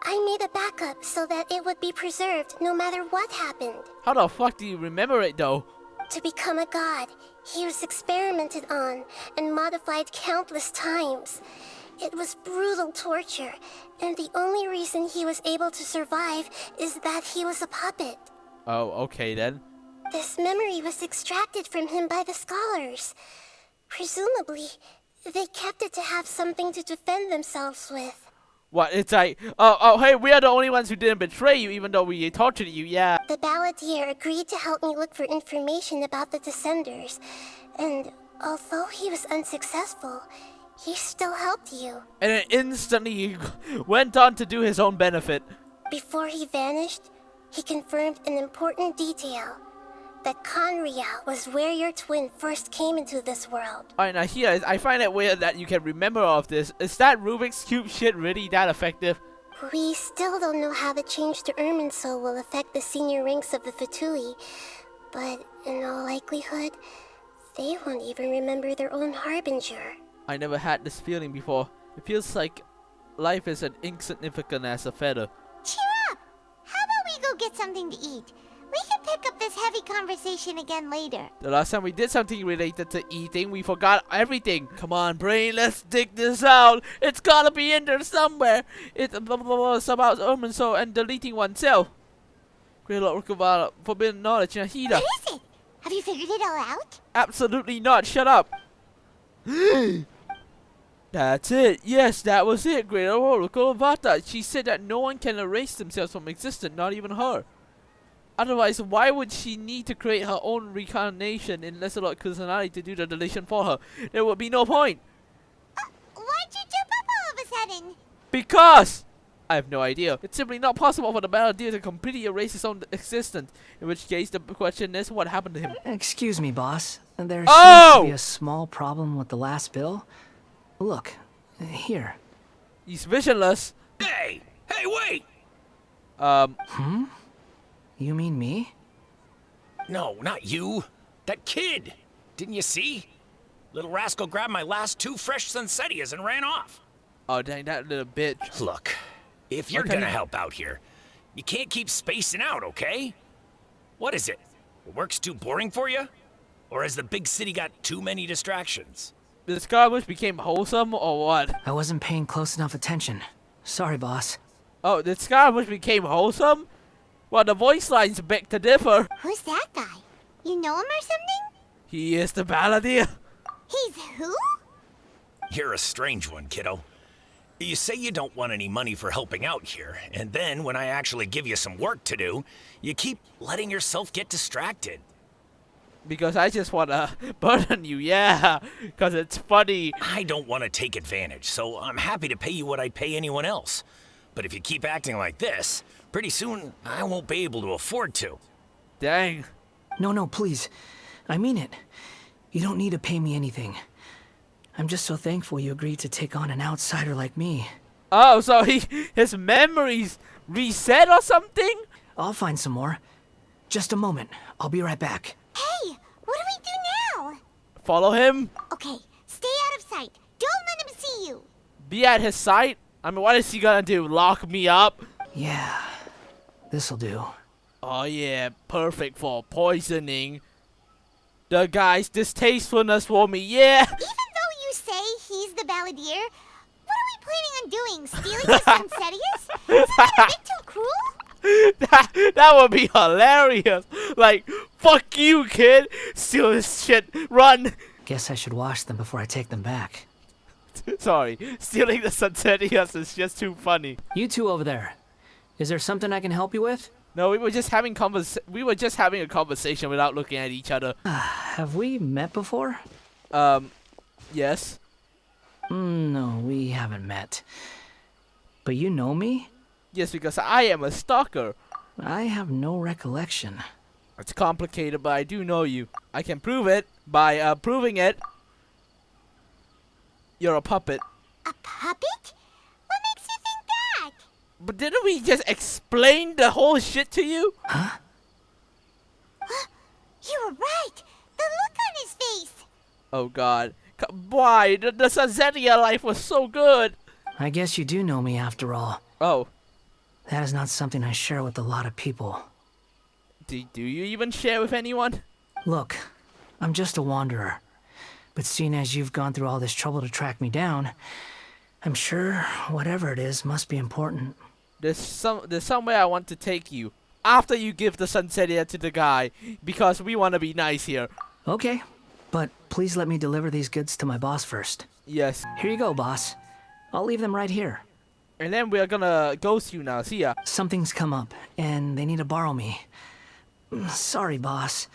[SPEAKER 4] I made a backup so that it would be preserved no matter what happened.
[SPEAKER 1] How the fuck do you remember it though?
[SPEAKER 4] To become a god, he was experimented on and modified countless times. It was brutal torture, and the only reason he was able to survive is that he was a puppet.
[SPEAKER 1] Oh, okay then.
[SPEAKER 4] This memory was extracted from him by the scholars. Presumably, they kept it to have something to defend themselves with.
[SPEAKER 1] What, it's like, oh, hey, we are the only ones who didn't betray you even though we tortured you, yeah.
[SPEAKER 4] The balladeer agreed to help me look for information about the Descenders, and although he was unsuccessful, he still helped you.
[SPEAKER 1] And then instantly he went on to do his own benefit.
[SPEAKER 4] Before he vanished, he confirmed an important detail. That Conria was where your twin first came into this world.
[SPEAKER 1] Alright, now here, I find it weird that you can remember all of this. Is that Rubik's Cube shit really that effective?
[SPEAKER 4] We still don't know how the change to Irminsul will affect the senior ranks of the Fatui, but in all likelihood, they won't even remember their own harbinger.
[SPEAKER 1] I never had this feeling before. It feels like life is as insignificant as a feather.
[SPEAKER 6] Cheer up! How about we go get something to eat? We can pick up this heavy conversation again later.
[SPEAKER 1] The last time we did something related to eating, we forgot everything. Come on, brain, let's dig this out. It's gotta be in there somewhere. It's about Irminsul and deleting oneself. Great Lord about forbidden knowledge, Nahida.
[SPEAKER 6] What is it? Have you figured it all out?
[SPEAKER 1] Absolutely not. Shut up. That's it. Yes, that was it. Great Oracle Vata. She said that no one can erase themselves from existence, not even her. Otherwise, why would she need to create her own reincarnation in Lancelot Kusanagi to do the deletion for her? There would be no point.
[SPEAKER 6] Why'd you jump up all of a sudden?
[SPEAKER 1] Because! I have no idea. It's simply not possible for the balladeer to completely erase his own existence. In which case, the question is, what happened to him?
[SPEAKER 5] Excuse me, boss. There
[SPEAKER 1] Oh!
[SPEAKER 5] seems to be a small problem with the last bill. Look, here.
[SPEAKER 1] He's visionless.
[SPEAKER 3] Hey! Hey, wait!
[SPEAKER 5] You mean me?
[SPEAKER 10] No, not you. That kid. Didn't you see? Little rascal grabbed my last 2 fresh Sunsettias and ran off.
[SPEAKER 1] Oh, dang, that little bitch.
[SPEAKER 10] Look, if you're
[SPEAKER 1] Okay.
[SPEAKER 10] gonna help out here, you can't keep spacing out, okay? What is it? The work's too boring for you? Or has the big city got too many distractions?
[SPEAKER 1] The Scaramouche became wholesome or what?
[SPEAKER 5] I wasn't paying close enough attention. Sorry, boss.
[SPEAKER 1] Oh, the Scaramouche became wholesome? Well, the voice lines beg to differ.
[SPEAKER 6] Who's that guy? You know him or something?
[SPEAKER 1] He is the balladeer.
[SPEAKER 6] He's who?
[SPEAKER 10] You're a strange one, kiddo. You say you don't want any money for helping out here, and then when I actually give you some work to do, you keep letting yourself get distracted.
[SPEAKER 1] Because I just want to burden you, yeah. Because it's funny.
[SPEAKER 10] I don't want to take advantage, so I'm happy to pay you what I'd pay anyone else. But if you keep acting like this, pretty soon I won't be able to afford to.
[SPEAKER 1] Dang.
[SPEAKER 5] No, please. I mean it. You don't need to pay me anything. I'm just so thankful you agreed to take on an outsider like me.
[SPEAKER 1] Oh, so his memories reset or something?
[SPEAKER 5] I'll find some more. Just a moment. I'll be right back.
[SPEAKER 6] Hey, what do we do now?
[SPEAKER 1] Follow him?
[SPEAKER 6] Okay, stay out of sight. Don't let him see you.
[SPEAKER 1] Be at his side? I mean, what is he gonna do? Lock me up?
[SPEAKER 5] Yeah, this'll do.
[SPEAKER 1] Oh yeah, perfect for poisoning. The guy's distastefulness for me, yeah.
[SPEAKER 6] Even though you say he's the balladeer, what are we planning on doing? Stealing his Sunsettias? Isn't that a bit too cruel?
[SPEAKER 1] that would be hilarious. Like, fuck you, kid. Steal this shit. Run.
[SPEAKER 5] Guess I should wash them before I take them back.
[SPEAKER 1] Sorry, stealing the Sunsettias is just too funny.
[SPEAKER 5] You two over there. Is there something I can help you with?
[SPEAKER 1] No, we were just having a conversation without looking at each other.
[SPEAKER 5] Have we met before?
[SPEAKER 1] Yes.
[SPEAKER 5] No, we haven't met. But you know me?
[SPEAKER 1] Yes, because I am a stalker.
[SPEAKER 5] I have no recollection.
[SPEAKER 1] It's complicated, but I do know you. I can prove it by proving it. You're a puppet.
[SPEAKER 6] A puppet? What makes you think that?
[SPEAKER 1] But didn't we just explain the whole shit to you?
[SPEAKER 5] Huh?
[SPEAKER 6] You were right. The look on his face.
[SPEAKER 1] Oh god. Why? The Sunsettia life was so good.
[SPEAKER 5] I guess you do know me after all.
[SPEAKER 1] Oh.
[SPEAKER 5] That is not something I share with a lot of people.
[SPEAKER 1] Do you even share with anyone?
[SPEAKER 5] Look, I'm just a wanderer. But seeing as you've gone through all this trouble to track me down, I'm sure whatever it is must be important.
[SPEAKER 1] There's somewhere I want to take you. After you give the Sunsettia to the guy. Because we want to be nice here.
[SPEAKER 5] Okay, but please let me deliver these goods to my boss first.
[SPEAKER 1] Yes.
[SPEAKER 5] Here you go, boss. I'll leave them right here.
[SPEAKER 1] And then we're gonna ghost you now. See ya.
[SPEAKER 5] Something's come up, and they need to borrow me. Sorry, boss.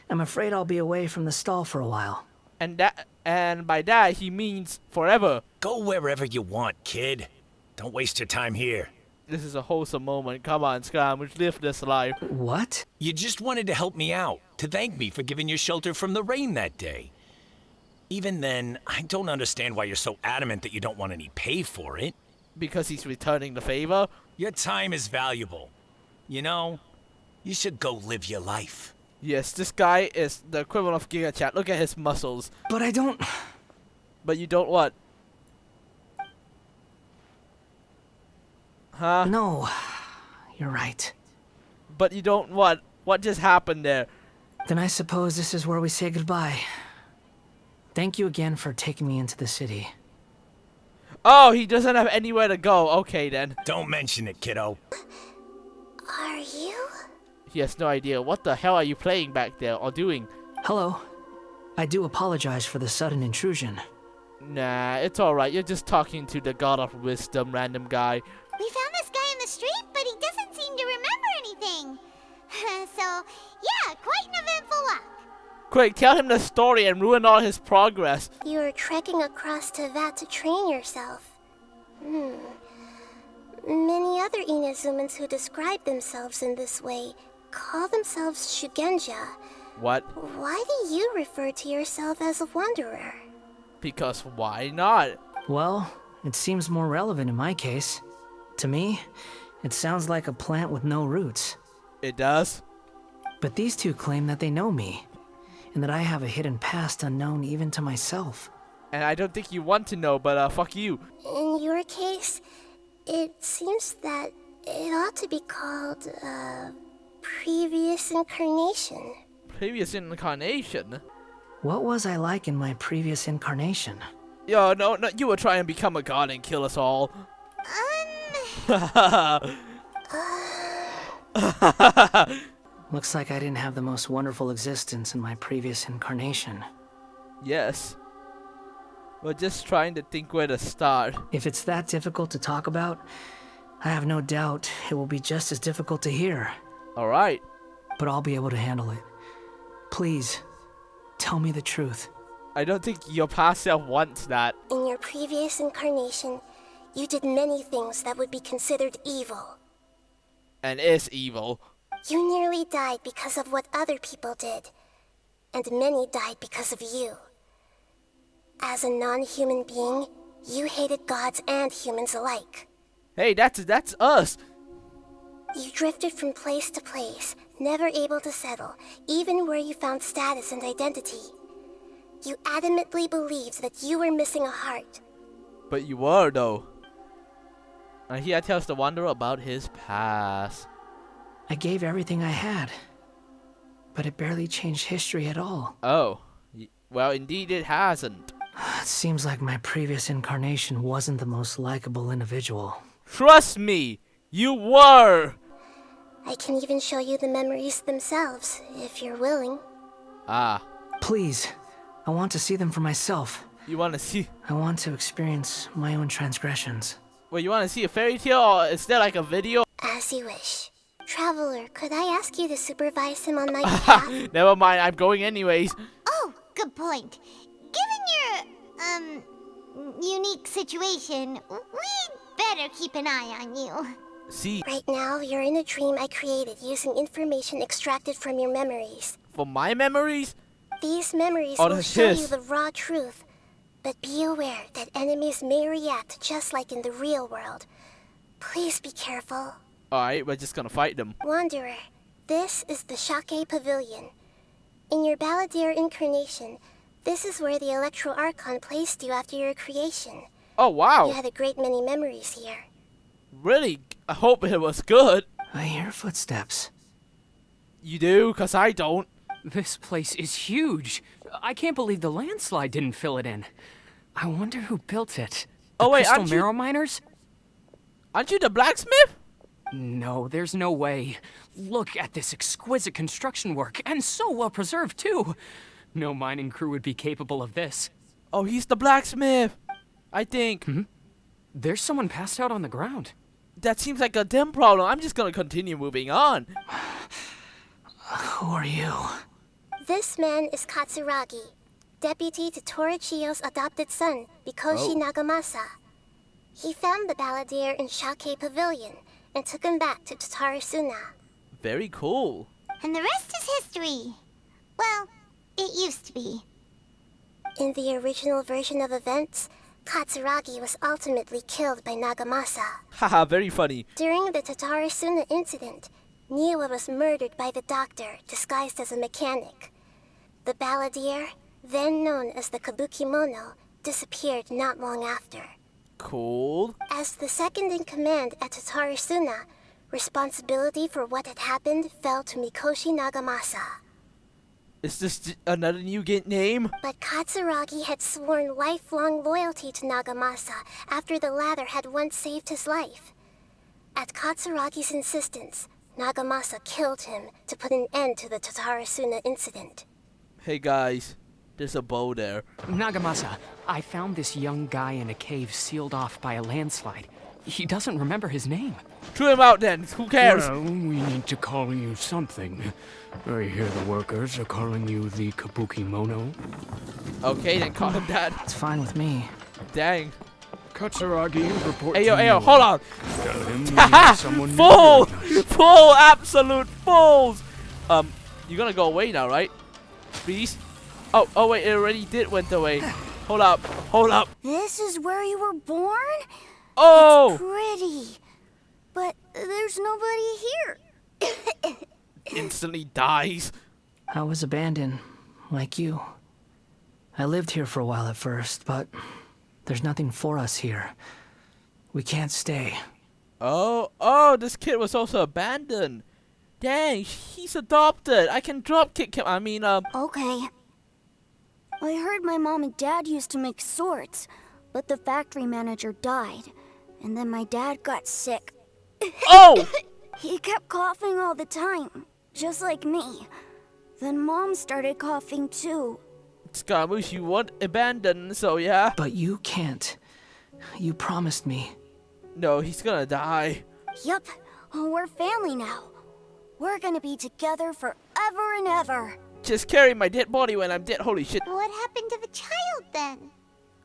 [SPEAKER 5] I'm afraid I'll be away from the stall for a while.
[SPEAKER 1] And by that he means forever.
[SPEAKER 10] Go wherever you want, kid. Don't waste your time here.
[SPEAKER 1] This is a wholesome moment. Come on, Scaramouche, live this life.
[SPEAKER 5] What?
[SPEAKER 10] You just wanted to help me out, to thank me for giving you shelter from the rain that day. Even then, I don't understand why you're so adamant that you don't want any pay for it.
[SPEAKER 1] Because he's returning the favor?
[SPEAKER 10] Your time is valuable. You know, you should go live your life.
[SPEAKER 1] Yes, this guy is the equivalent of Giga Chat. Look at his muscles.
[SPEAKER 5] But I don't...
[SPEAKER 1] But you don't what? Huh?
[SPEAKER 5] No, you're right.
[SPEAKER 1] But you don't what? What just happened there?
[SPEAKER 5] Then I suppose this is where we say goodbye. Thank you again for taking me into the city.
[SPEAKER 1] Oh, he doesn't have anywhere to go. Okay, then.
[SPEAKER 10] Don't mention it, kiddo.
[SPEAKER 4] Are you?
[SPEAKER 1] He has no idea. What the hell are you playing back there or doing?
[SPEAKER 5] Hello. I do apologize for the sudden intrusion.
[SPEAKER 1] Nah, it's alright. You're just talking to the god of wisdom, random guy.
[SPEAKER 6] We found this guy in the street, but he doesn't seem to remember anything. So, yeah, quite an eventful walk.
[SPEAKER 1] Quick, tell him the story and ruin all his progress.
[SPEAKER 4] You were trekking across to that to train yourself. Many other Inazumans who describe themselves in this way call themselves Shugenja.
[SPEAKER 1] What?
[SPEAKER 4] Why do you refer to yourself as a wanderer?
[SPEAKER 1] Because why not?
[SPEAKER 5] Well, it seems more relevant in my case. To me, it sounds like a plant with no roots.
[SPEAKER 1] It does?
[SPEAKER 5] But these two claim that they know me. and that I have a hidden past unknown even to myself.
[SPEAKER 1] And I don't think you want to know, but fuck you.
[SPEAKER 4] In your case, it seems that it ought to be called, previous incarnation.
[SPEAKER 1] Previous incarnation?
[SPEAKER 5] What was I like in my previous incarnation?
[SPEAKER 1] Yo, no, you were trying to become a god and kill us all.
[SPEAKER 5] Looks like I didn't have the most wonderful existence in my previous incarnation.
[SPEAKER 1] Yes. We're just trying to think where to start.
[SPEAKER 5] If it's that difficult to talk about, I have no doubt it will be just as difficult to hear.
[SPEAKER 1] Alright.
[SPEAKER 5] But I'll be able to handle it. Please, tell me the truth.
[SPEAKER 1] I don't think your past self wants that.
[SPEAKER 4] In your previous incarnation, you did many things that would be considered evil.
[SPEAKER 1] And is evil.
[SPEAKER 4] You nearly died because of what other people did, and many died because of you. As a non-human being, you hated gods and humans alike.
[SPEAKER 1] Hey, that's us.
[SPEAKER 4] You drifted from place to place, never able to settle, even where you found status and identity. You adamantly believed that you were missing a heart.
[SPEAKER 1] But you were, though. And here tells the Wanderer about his past.
[SPEAKER 5] I gave everything I had, but it barely changed history at all.
[SPEAKER 1] Oh. Well, indeed it hasn't.
[SPEAKER 5] It seems like my previous incarnation wasn't the most likable individual.
[SPEAKER 1] Trust me, you were!
[SPEAKER 4] I can even show you the memories themselves, if you're willing.
[SPEAKER 1] Ah.
[SPEAKER 5] Please, I want to see them for myself.
[SPEAKER 1] You want to see?
[SPEAKER 5] I want to experience my own transgressions.
[SPEAKER 1] Well, you want to see a fairy tale, or is there like a video?
[SPEAKER 4] As you wish. Traveler, could I ask you to supervise him on my behalf?
[SPEAKER 1] Never mind, I'm going anyways.
[SPEAKER 6] Oh, good point. Given your, unique situation, we'd better keep an eye on you.
[SPEAKER 1] See,
[SPEAKER 4] Right now, you're in a dream I created using information extracted from your memories.
[SPEAKER 1] for my memories?
[SPEAKER 4] These memories
[SPEAKER 1] Oh,
[SPEAKER 4] will
[SPEAKER 1] that's
[SPEAKER 4] show
[SPEAKER 1] his.
[SPEAKER 4] you the raw truth. But be aware that enemies may react just like in the real world. Please be careful.
[SPEAKER 1] Alright, we're just gonna fight them.
[SPEAKER 4] Wanderer, this is the Shake Pavilion. In your balladeer incarnation, this is where the Electro Archon placed you after your creation.
[SPEAKER 1] Oh, wow.
[SPEAKER 4] You had a great many memories here.
[SPEAKER 1] Really? I hope it was good.
[SPEAKER 5] I hear footsteps.
[SPEAKER 1] You do? Cause I don't.
[SPEAKER 11] This place is huge. I can't believe the landslide didn't fill it in. I wonder who built it. The
[SPEAKER 1] Oh, wait,
[SPEAKER 11] Crystal
[SPEAKER 1] aren't you-
[SPEAKER 11] Marrow miners?
[SPEAKER 1] Aren't you the blacksmith?
[SPEAKER 11] No, there's no way. Look at this exquisite construction work, and so well preserved too. No mining crew would be capable of this.
[SPEAKER 1] Oh, he's the blacksmith. I think.
[SPEAKER 11] There's someone passed out on the ground.
[SPEAKER 1] That seems like a them problem. I'm just gonna continue moving on.
[SPEAKER 5] Who are you?
[SPEAKER 4] This man is Katsuragi, deputy to Torichiyo's adopted son, Mikoshi Nagamasa. He found the balladeer in Shake Pavilion and took him back to Tatarasuna.
[SPEAKER 1] Very cool.
[SPEAKER 6] And the rest is history. Well, it used to be.
[SPEAKER 4] In the original version of events, Katsuragi was ultimately killed by Nagamasa.
[SPEAKER 1] Haha, very funny.
[SPEAKER 4] During the Tatarasuna incident, Niwa was murdered by the doctor disguised as a mechanic. The balladeer, then known as the kabukimono, disappeared not long after.
[SPEAKER 1] Cool.
[SPEAKER 4] As the second in command at Tatarasuna, responsibility for what had happened fell to Mikoshi Nagamasa.
[SPEAKER 1] Is this another new name?
[SPEAKER 4] But Katsuragi had sworn lifelong loyalty to Nagamasa after the latter had once saved his life. At Katsuragi's insistence, Nagamasa killed him to put an end to the Tatarasuna incident.
[SPEAKER 1] Hey guys, there's a bow there.
[SPEAKER 11] Nagamasa, I found this young guy in a cave sealed off by a landslide. He doesn't remember his name.
[SPEAKER 1] Throw him out then. Who cares?
[SPEAKER 12] Well, we need to call you something. I hear the workers are calling you the kabukimono.
[SPEAKER 1] Okay, then call him that.
[SPEAKER 5] It's fine with me.
[SPEAKER 1] Dang.
[SPEAKER 12] Katsuragi, report
[SPEAKER 1] Hey
[SPEAKER 12] to
[SPEAKER 1] yo,
[SPEAKER 12] you.
[SPEAKER 1] hold on.
[SPEAKER 12] Tell him we have someone new
[SPEAKER 1] Fool!
[SPEAKER 12] join us.
[SPEAKER 1] Fool! Absolute fools! You're gonna go away now, right? Please? Oh wait, it already did went away. Hold up.
[SPEAKER 6] This is where you were born?
[SPEAKER 1] Oh!
[SPEAKER 6] Pretty. But there's nobody here.
[SPEAKER 1] Instantly dies.
[SPEAKER 5] I was abandoned like you. I lived here for a while at first, but there's nothing for us here. We can't stay.
[SPEAKER 1] Oh, this kid was also abandoned. Dang, he's adopted. I can drop kick him.
[SPEAKER 13] Okay. I heard my mom and dad used to make swords, but the factory manager died. And then my dad got sick.
[SPEAKER 1] Oh!
[SPEAKER 13] He kept coughing all the time, just like me. Then Mom started coughing too.
[SPEAKER 1] Scaramouche, you weren't abandoned, so yeah.
[SPEAKER 5] But you can't. You promised me.
[SPEAKER 1] No, he's gonna die.
[SPEAKER 13] Yup, we're family now. We're gonna be together forever and ever.
[SPEAKER 1] Just carry my dead body when I'm dead. Holy shit.
[SPEAKER 6] What happened to the child then?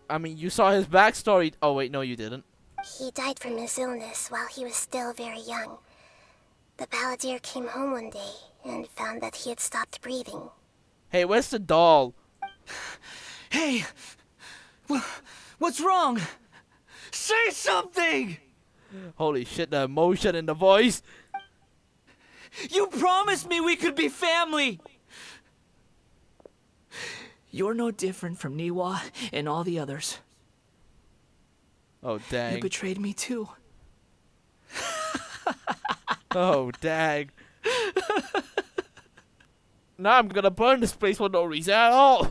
[SPEAKER 1] I mean, you saw his backstory. Oh wait, no you didn't.
[SPEAKER 4] He died from his illness while he was still very young. The balladeer came home one day and found that he had stopped breathing.
[SPEAKER 1] Hey, where's the doll?
[SPEAKER 5] Hey! What's wrong? Say something!
[SPEAKER 1] Holy shit, the emotion in the voice.
[SPEAKER 5] You promised me we could be family! You're no different from Niwa and all the others.
[SPEAKER 1] Oh, dang.
[SPEAKER 5] You betrayed me too.
[SPEAKER 1] Oh, dang. Now I'm gonna burn this place for no reason at all.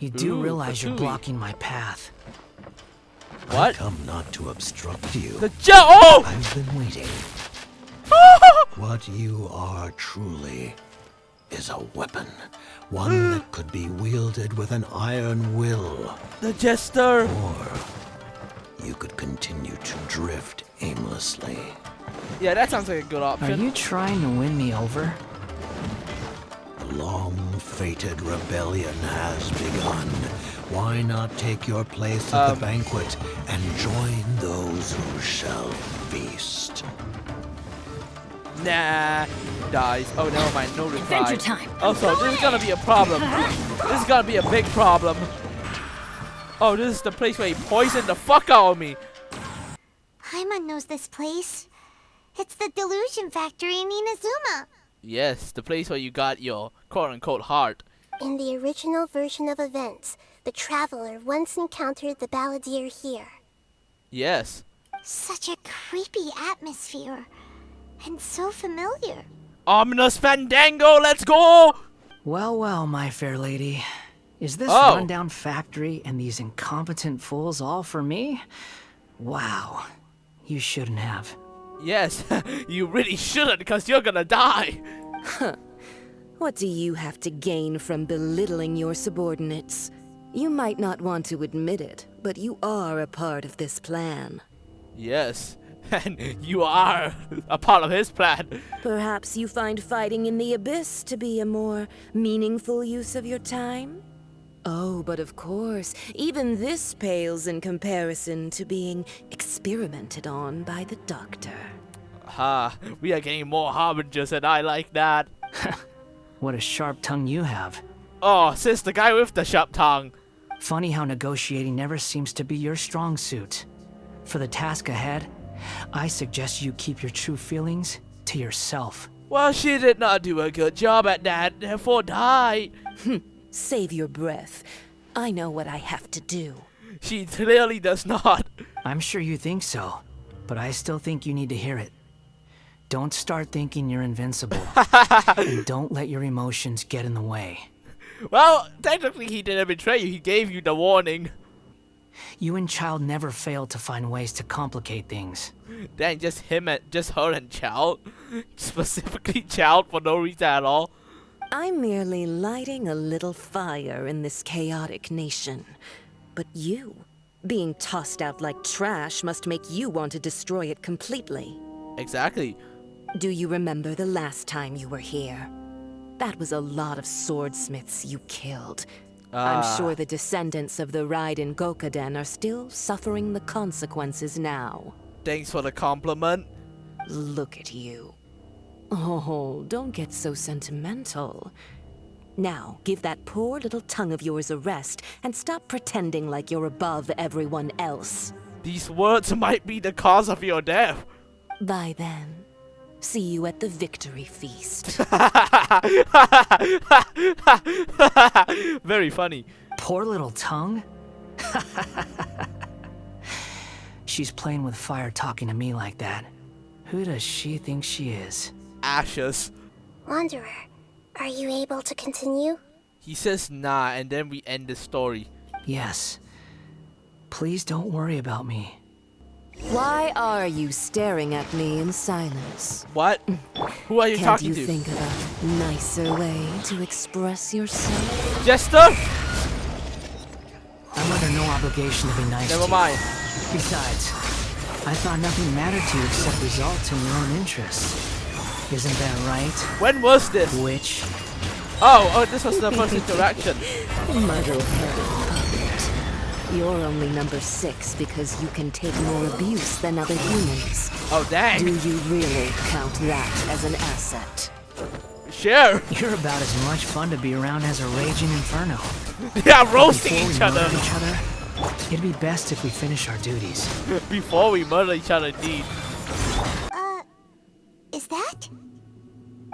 [SPEAKER 5] You do realize you're blocking my path.
[SPEAKER 1] What?
[SPEAKER 14] I come not to obstruct you.
[SPEAKER 1] The oh!
[SPEAKER 14] I've been waiting. What you are truly is a weapon. One that could be wielded with an iron will.
[SPEAKER 1] The jester.
[SPEAKER 14] Or you could continue to drift aimlessly.
[SPEAKER 1] Yeah, that sounds like a good option.
[SPEAKER 5] Are you trying to win me over?
[SPEAKER 14] The long-fated rebellion has begun. Why not take your place at the banquet and join those who shall feast?
[SPEAKER 1] Nah, dies. Oh, never mind. No reply.
[SPEAKER 13] Adventure time.
[SPEAKER 1] Also, this is gonna be a problem. This is gonna be a big problem. Oh, this is the place where he poisoned the fuck out of me.
[SPEAKER 6] Paimon knows this place. It's the Delusion Factory in Inazuma.
[SPEAKER 1] Yes, the place where you got your quote-unquote heart.
[SPEAKER 4] In the original version of events, the traveler once encountered the balladeer here.
[SPEAKER 1] Yes.
[SPEAKER 6] Such a creepy atmosphere. And so familiar.
[SPEAKER 1] Ominous Fandango, let's go!
[SPEAKER 5] Well, my fair lady. Is this rundown factory and these incompetent fools all for me? Wow. You shouldn't have.
[SPEAKER 1] Yes, you really shouldn't, because you're gonna die.
[SPEAKER 15] Huh. What do you have to gain from belittling your subordinates? You might not want to admit it, but you are a part of this plan.
[SPEAKER 1] Yes, and you are a part of his plan.
[SPEAKER 15] Perhaps you find fighting in the abyss to be a more meaningful use of your time? Oh, but of course, even this pales in comparison to being experimented on by the doctor.
[SPEAKER 1] Ha, we are getting more harbingers and I like that.
[SPEAKER 5] What a sharp tongue you have.
[SPEAKER 1] Oh, sis, the guy with the sharp tongue.
[SPEAKER 5] Funny how negotiating never seems to be your strong suit. For the task ahead, I suggest you keep your true feelings to yourself.
[SPEAKER 1] Well, she did not do a good job at that, therefore die.
[SPEAKER 15] Save your breath. I know what I have to do.
[SPEAKER 1] She clearly does not.
[SPEAKER 5] I'm sure you think so, but I still think you need to hear it. Don't start thinking you're invincible. And don't let your emotions get in the way.
[SPEAKER 1] Well, technically he didn't betray you, he gave you the warning.
[SPEAKER 5] You and Child never fail to find ways to complicate things.
[SPEAKER 1] Dang, just her and Child? Specifically Child for no reason at all?
[SPEAKER 15] I'm merely lighting a little fire in this chaotic nation. But you, being tossed out like trash, must make you want to destroy it completely.
[SPEAKER 1] Exactly.
[SPEAKER 15] Do you remember the last time you were here? That was a lot of swordsmiths you killed. I'm sure the descendants of the Raiden Gokaden are still suffering the consequences now.
[SPEAKER 1] Thanks for the compliment.
[SPEAKER 15] Look at you. Oh, don't get so sentimental. Now, give that poor little tongue of yours a rest and stop pretending like you're above everyone else.
[SPEAKER 1] These words might be the cause of your death.
[SPEAKER 15] By then, See you at the victory feast.
[SPEAKER 1] Very funny.
[SPEAKER 5] Poor little tongue. She's playing with fire talking to me like that. Who does she think she is?
[SPEAKER 1] Ashes.
[SPEAKER 4] Wanderer, are you able to continue?
[SPEAKER 1] He says nah, and then we end the story.
[SPEAKER 5] Yes. Please don't worry about me.
[SPEAKER 15] Why are you staring at me in silence?
[SPEAKER 1] What? Who are you talking to?
[SPEAKER 15] Can't you think of a nicer way to express yourself?
[SPEAKER 1] Jester?
[SPEAKER 5] I'm under no obligation to be nice to you.
[SPEAKER 1] Never mind.
[SPEAKER 5] Besides, I thought nothing mattered to you except results in your own interests. Isn't that right?
[SPEAKER 1] When was this?
[SPEAKER 5] Witch?
[SPEAKER 1] Oh, this was the first interaction.
[SPEAKER 15] Muddle-headed puppet. You're only number 6 because you can take more abuse than other humans.
[SPEAKER 1] Oh, dang.
[SPEAKER 15] Do you really count that as an asset?
[SPEAKER 1] Sure.
[SPEAKER 5] You're about as much fun to be around as a raging inferno.
[SPEAKER 1] Yeah, roasting each other.
[SPEAKER 5] It'd be best if we finish our duties.
[SPEAKER 1] Before we murder each other, indeed.
[SPEAKER 6] Is that?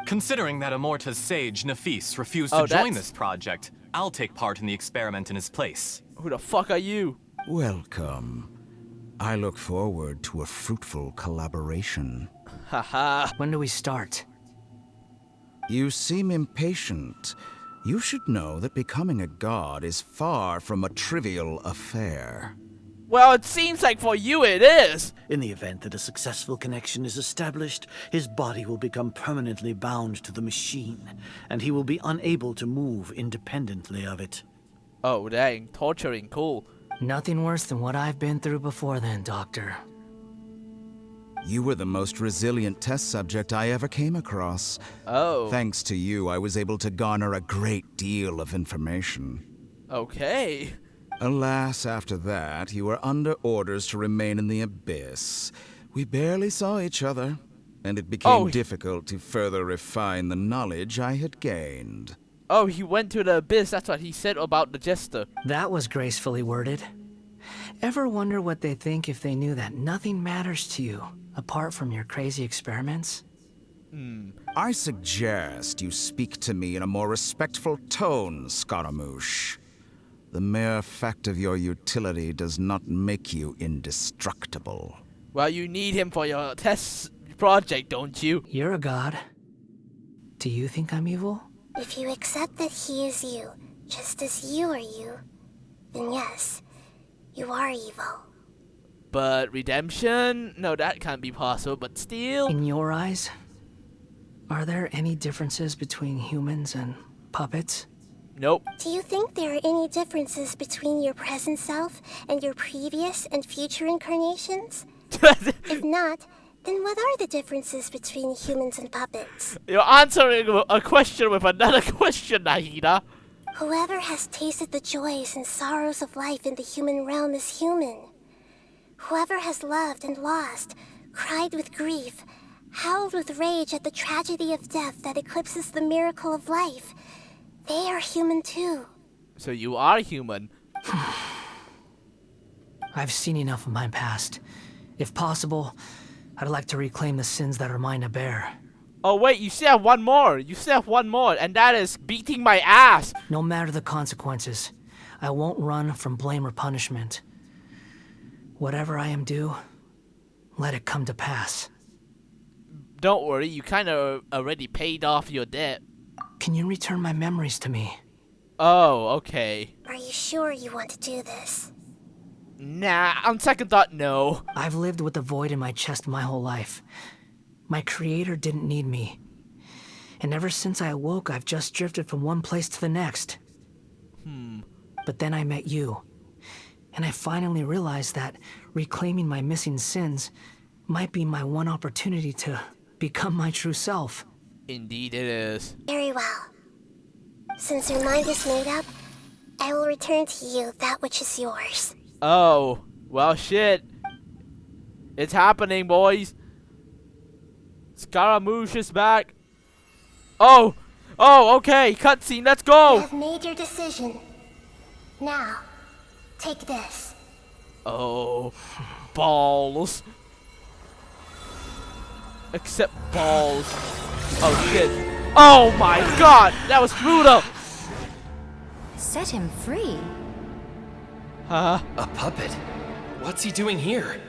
[SPEAKER 7] Considering that Amorta's sage, Nafis, refused to join this project, I'll take part in the experiment in his place.
[SPEAKER 1] Who the fuck are you?
[SPEAKER 9] Welcome. I look forward to a fruitful collaboration.
[SPEAKER 1] Haha.
[SPEAKER 5] When do we start?
[SPEAKER 9] You seem impatient. You should know that becoming a god is far from a trivial affair.
[SPEAKER 1] Well, it seems like for you it is.
[SPEAKER 16] In the event that a successful connection is established, his body will become permanently bound to the machine, and he will be unable to move independently of it.
[SPEAKER 1] Oh, dang. Torturing. Cool.
[SPEAKER 5] Nothing worse than what I've been through before then, Doctor.
[SPEAKER 9] You were the most resilient test subject I ever came across.
[SPEAKER 1] Oh.
[SPEAKER 9] Thanks to you, I was able to garner a great deal of information.
[SPEAKER 1] Okay.
[SPEAKER 9] Alas, after that, you were under orders to remain in the Abyss. We barely saw each other, and it became difficult to further refine the knowledge I had gained.
[SPEAKER 1] Oh, he went to the Abyss. That's what he said about the Jester.
[SPEAKER 5] That was gracefully worded. Ever wonder what they think if they knew that nothing matters to you, apart from your crazy experiments?
[SPEAKER 9] I suggest you speak to me in a more respectful tone, Scaramouche. The mere fact of your utility does not make you indestructible.
[SPEAKER 1] Well, you need him for your test project, don't you?
[SPEAKER 5] You're a god. Do you think I'm evil?
[SPEAKER 4] If you accept that he is you, just as you are you, then yes, you are evil.
[SPEAKER 1] But redemption? No, that can't be possible, but still.
[SPEAKER 5] In your eyes, are there any differences between humans and puppets?
[SPEAKER 1] Nope.
[SPEAKER 4] Do you think there are any differences between your present self and your previous and future incarnations? If not, then what are the differences between humans and puppets?
[SPEAKER 1] You're answering a question with another question, Nahida.
[SPEAKER 4] Whoever has tasted the joys and sorrows of life in the human realm is human. Whoever has loved and lost, cried with grief, howled with rage at the tragedy of death that eclipses the miracle of life, they are human too.
[SPEAKER 1] So you are human.
[SPEAKER 5] I've seen enough of my past. If possible, I'd like to reclaim the sins that are mine to bear.
[SPEAKER 1] Oh wait, you still have one more. You still have one more, and that is beating my ass.
[SPEAKER 5] No matter the consequences, I won't run from blame or punishment. Whatever I am due, let it come to pass.
[SPEAKER 1] Don't worry, you kind of already paid off your debt.
[SPEAKER 5] Can you return my memories to me?
[SPEAKER 1] Oh, okay.
[SPEAKER 4] Are you sure you want to do this?
[SPEAKER 1] Nah, on second thought, no.
[SPEAKER 5] I've lived with a void in my chest my whole life. My creator didn't need me. And ever since I awoke, I've just drifted from one place to the next. But then I met you. And I finally realized that reclaiming my missing sins might be my one opportunity to become my true self.
[SPEAKER 1] Indeed it is.
[SPEAKER 4] Very well. Since your mind is made up, I will return to you that which is yours.
[SPEAKER 1] Oh, well shit. It's happening, boys. Scaramouche is back. Oh, okay, cutscene, let's go.
[SPEAKER 4] You have made your decision. Now, take this.
[SPEAKER 1] Oh, balls. Except balls. Oh shit. Oh my god! That was brutal!
[SPEAKER 17] Set him free?
[SPEAKER 1] Huh?
[SPEAKER 8] A puppet? What's he doing here?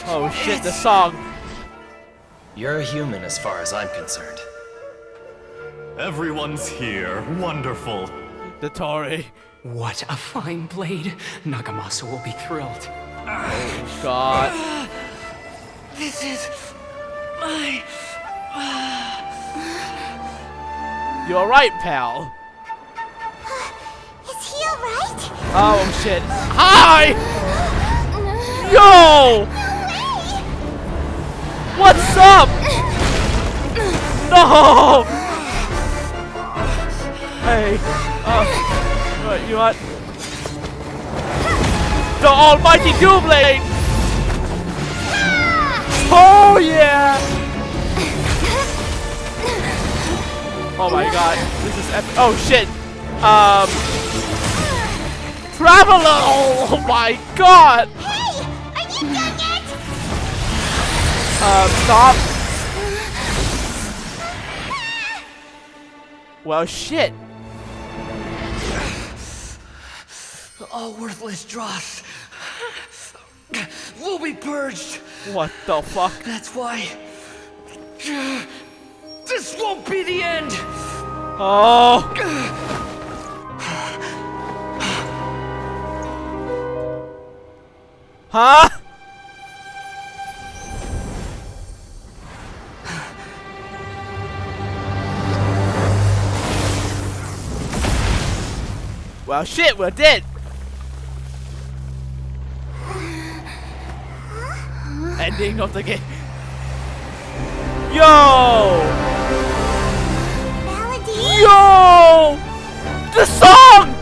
[SPEAKER 1] Oh shit, the song.
[SPEAKER 8] You're a human as far as I'm concerned.
[SPEAKER 7] Everyone's here. Wonderful.
[SPEAKER 1] The Tori.
[SPEAKER 11] What a fine blade. Nagamasa will be thrilled.
[SPEAKER 1] Oh god.
[SPEAKER 11] This is my...
[SPEAKER 1] You alright, pal?
[SPEAKER 6] Is he alright?
[SPEAKER 1] Oh shit. Hi! Yo! What's up? No! Hey. Right, you what? The almighty Blade! Oh yeah! Oh my god, this is epic. Oh shit! Traveler! Oh my god!
[SPEAKER 6] Hey! Are you done yet?
[SPEAKER 1] Stop! Well, shit!
[SPEAKER 2] All worthless dross will be purged.
[SPEAKER 1] What the fuck?
[SPEAKER 2] That's why this won't be the end.
[SPEAKER 1] Oh! Huh? Well, shit, we're dead. Ending of the game. Yo!
[SPEAKER 6] Balladeer?
[SPEAKER 1] Yo! The song!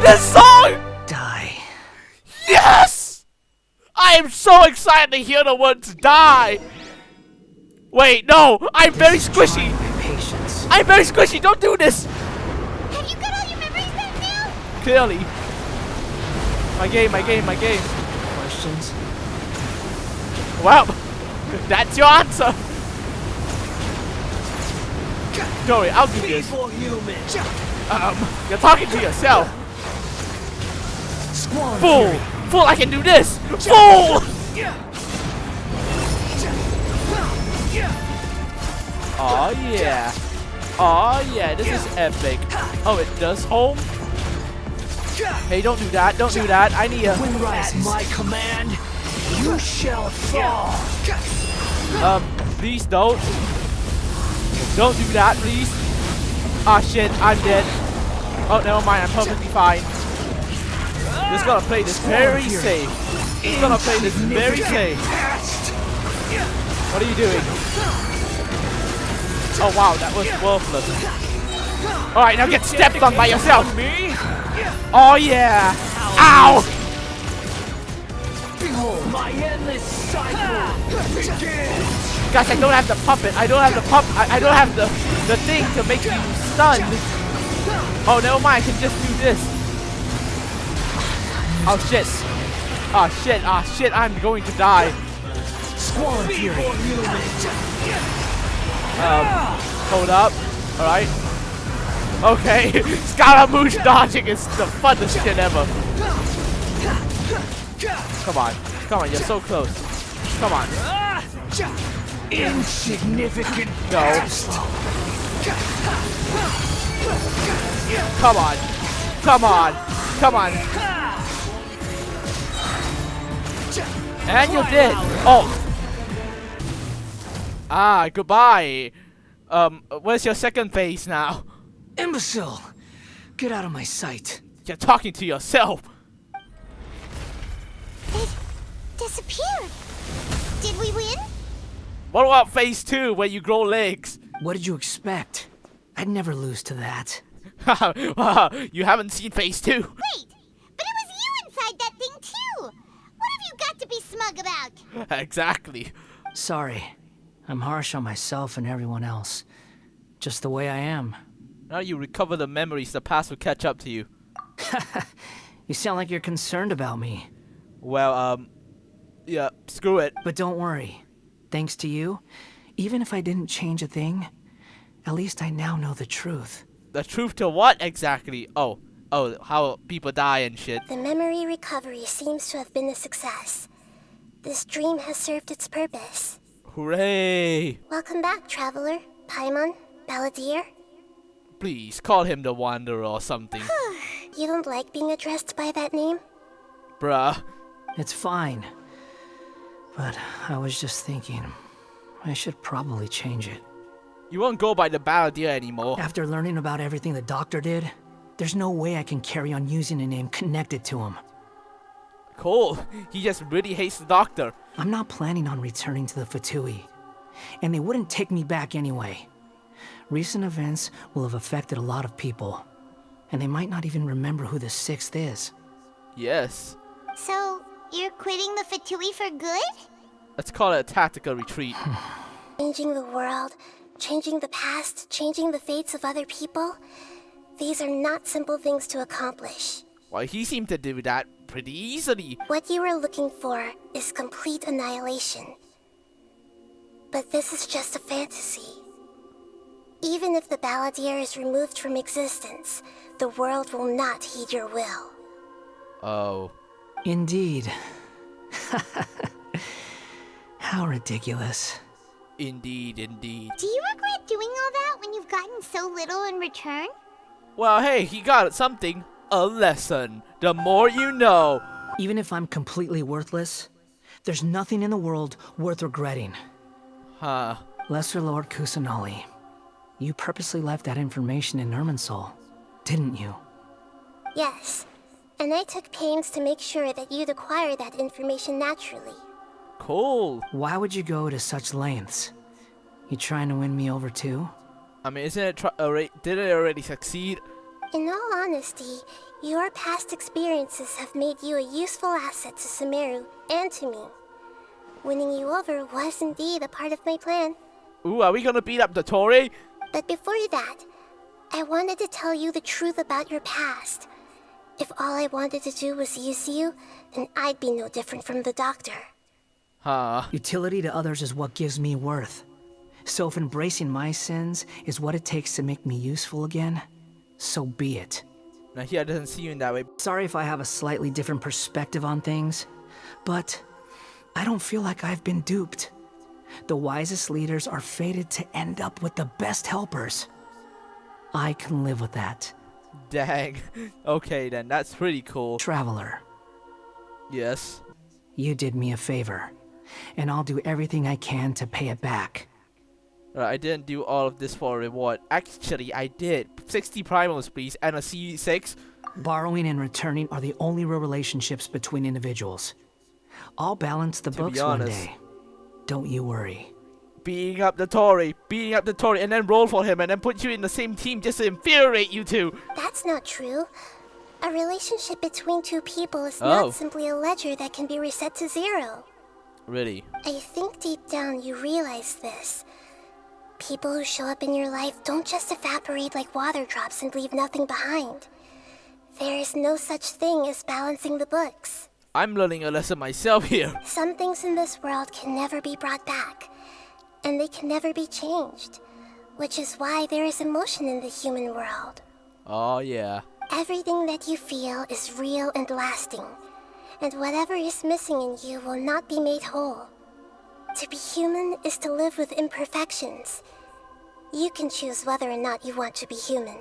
[SPEAKER 1] The song!
[SPEAKER 5] Die.
[SPEAKER 1] Yes! I am so excited to hear the words die. Wait, no! I'm very squishy!
[SPEAKER 5] Patience.
[SPEAKER 1] I'm very squishy! Don't do this!
[SPEAKER 6] Have you got all your memories back now?
[SPEAKER 1] Clearly. My game.
[SPEAKER 5] Questions?
[SPEAKER 1] Well, that's your answer. Dory, I'll do this. You're talking to yourself. Fool! Fool, I can do this! Fool! Oh yeah. Oh yeah, this is epic. Oh, it does home? Hey, don't do that. Don't do that. I need a...
[SPEAKER 2] At my command, you shall fall.
[SPEAKER 1] Please don't. Don't do that, please. Ah, shit, I'm dead. Oh, never mind, I'm perfectly fine. Just gonna play this very safe. Just gonna play this very safe. What are you doing? Oh wow, that was worthless. Alright, now get stepped on by yourself. Oh yeah. Ow!
[SPEAKER 2] Behold, my endless cycle begins.
[SPEAKER 1] Gosh, I don't have the puppet. I don't have the I don't have the thing to make you stunned. Oh, never mind. I can just do this. Oh shit. Oh shit. Oh shit. I'm going to die.
[SPEAKER 2] Squall Fury.
[SPEAKER 1] Hold up. All right. Okay. Scaramouche dodging is the funnest shit ever. Come on. Come on. You're so close. Come on.
[SPEAKER 2] Insignificant.
[SPEAKER 1] No. Come on. Come on. Come on. And you're dead. Oh. Ah, goodbye. Where's your second phase now?
[SPEAKER 5] Imbecile! Get out of my sight.
[SPEAKER 1] You're talking to yourself.
[SPEAKER 6] It disappeared. Did we win?
[SPEAKER 1] What about phase 2 where you grow legs?
[SPEAKER 5] What did you expect? I'd never lose to that.
[SPEAKER 1] You haven't seen phase 2.
[SPEAKER 6] Wait, but it was you inside that thing too. What have you got to be smug about?
[SPEAKER 1] Exactly.
[SPEAKER 5] Sorry. I'm harsh on myself and everyone else. Just the way I am.
[SPEAKER 1] Now you recover the memories, the past will catch up to you.
[SPEAKER 5] You sound like you're concerned about me.
[SPEAKER 1] Well, yeah, screw it.
[SPEAKER 5] But don't worry. Thanks to you, even if I didn't change a thing, at least I now know the truth.
[SPEAKER 1] The truth to what exactly? Oh, how people die and shit.
[SPEAKER 4] The memory recovery seems to have been a success. This dream has served its purpose.
[SPEAKER 1] Hooray!
[SPEAKER 4] Welcome back, traveler. Paimon, balladeer.
[SPEAKER 1] Please, call him the Wanderer or something.
[SPEAKER 4] You don't like being addressed by that name?
[SPEAKER 1] Bruh.
[SPEAKER 5] It's fine. But I was just thinking, I should probably change it.
[SPEAKER 1] You won't go by the balladeer anymore.
[SPEAKER 5] After learning about everything the doctor did, there's no way I can carry on using a name connected to him.
[SPEAKER 1] Cool. He just really hates the doctor.
[SPEAKER 5] I'm not planning on returning to the Fatui, and they wouldn't take me back anyway. Recent events will have affected a lot of people, and they might not even remember who the 6th is.
[SPEAKER 1] Yes.
[SPEAKER 6] So, you're quitting the Fatui for good?
[SPEAKER 1] Let's call it a tactical retreat.
[SPEAKER 4] Changing the world, changing the past, changing the fates of other people. These are not simple things to accomplish.
[SPEAKER 1] Well, he seemed to do that pretty easily.
[SPEAKER 4] What you were looking for is complete annihilation. But this is just a fantasy. Even if the balladeer is removed from existence, the world will not heed your will.
[SPEAKER 1] Oh.
[SPEAKER 5] Indeed. How ridiculous.
[SPEAKER 1] Indeed, indeed.
[SPEAKER 6] Do you regret doing all that when you've gotten so little in return?
[SPEAKER 1] Well, hey, he got something. A lesson. The more you know.
[SPEAKER 5] Even if I'm completely worthless, there's nothing in the world worth regretting.
[SPEAKER 1] Huh.
[SPEAKER 5] Lesser Lord Kusanali, you purposely left that information in Irminsul, didn't you?
[SPEAKER 4] Yes, and I took pains to make sure that you'd acquire that information naturally.
[SPEAKER 1] Cool.
[SPEAKER 5] Why would you go to such lengths? You trying to win me over too?
[SPEAKER 1] I mean, did it already succeed?
[SPEAKER 4] In all honesty, your past experiences have made you a useful asset to Sumeru and to me. Winning you over was indeed a part of my plan.
[SPEAKER 1] Ooh, are we gonna beat up the Tory?
[SPEAKER 4] But before that, I wanted to tell you the truth about your past. If all I wanted to do was use you, then I'd be no different from the doctor.
[SPEAKER 1] Huh.
[SPEAKER 5] Utility to others is what gives me worth. So if embracing my sins is what it takes to make me useful again, so be it.
[SPEAKER 1] Nahida doesn't see you in that way.
[SPEAKER 5] Sorry if I have a slightly different perspective on things, but I don't feel like I've been duped. The wisest leaders are fated to end up with the best helpers. I can live with that.
[SPEAKER 1] Dang. Okay then, that's pretty cool.
[SPEAKER 5] Traveler.
[SPEAKER 1] Yes?
[SPEAKER 5] You did me a favor, and I'll do everything I can to pay it back.
[SPEAKER 1] I didn't do all of this for a reward. Actually, I did. 60 primals, please, and a C6.
[SPEAKER 5] Borrowing and returning are the only real relationships between individuals. I'll balance the books one day. Don't you worry.
[SPEAKER 1] Beating up the Tory, and then roll for him, and then put you in the same team just to infuriate you two.
[SPEAKER 4] That's not true. A relationship between two people is not simply a ledger that can be reset to 0.
[SPEAKER 1] Really?
[SPEAKER 4] I think deep down you realize this. People who show up in your life don't just evaporate like water drops and leave nothing behind. There is no such thing as balancing the books.
[SPEAKER 1] I'm learning a lesson myself here.
[SPEAKER 4] Some things in this world can never be brought back, and they can never be changed, which is why there is emotion in the human world.
[SPEAKER 1] Oh yeah.
[SPEAKER 4] Everything that you feel is real and lasting, and whatever is missing in you will not be made whole. To be human is to live with imperfections. You can choose whether or not you want to be human.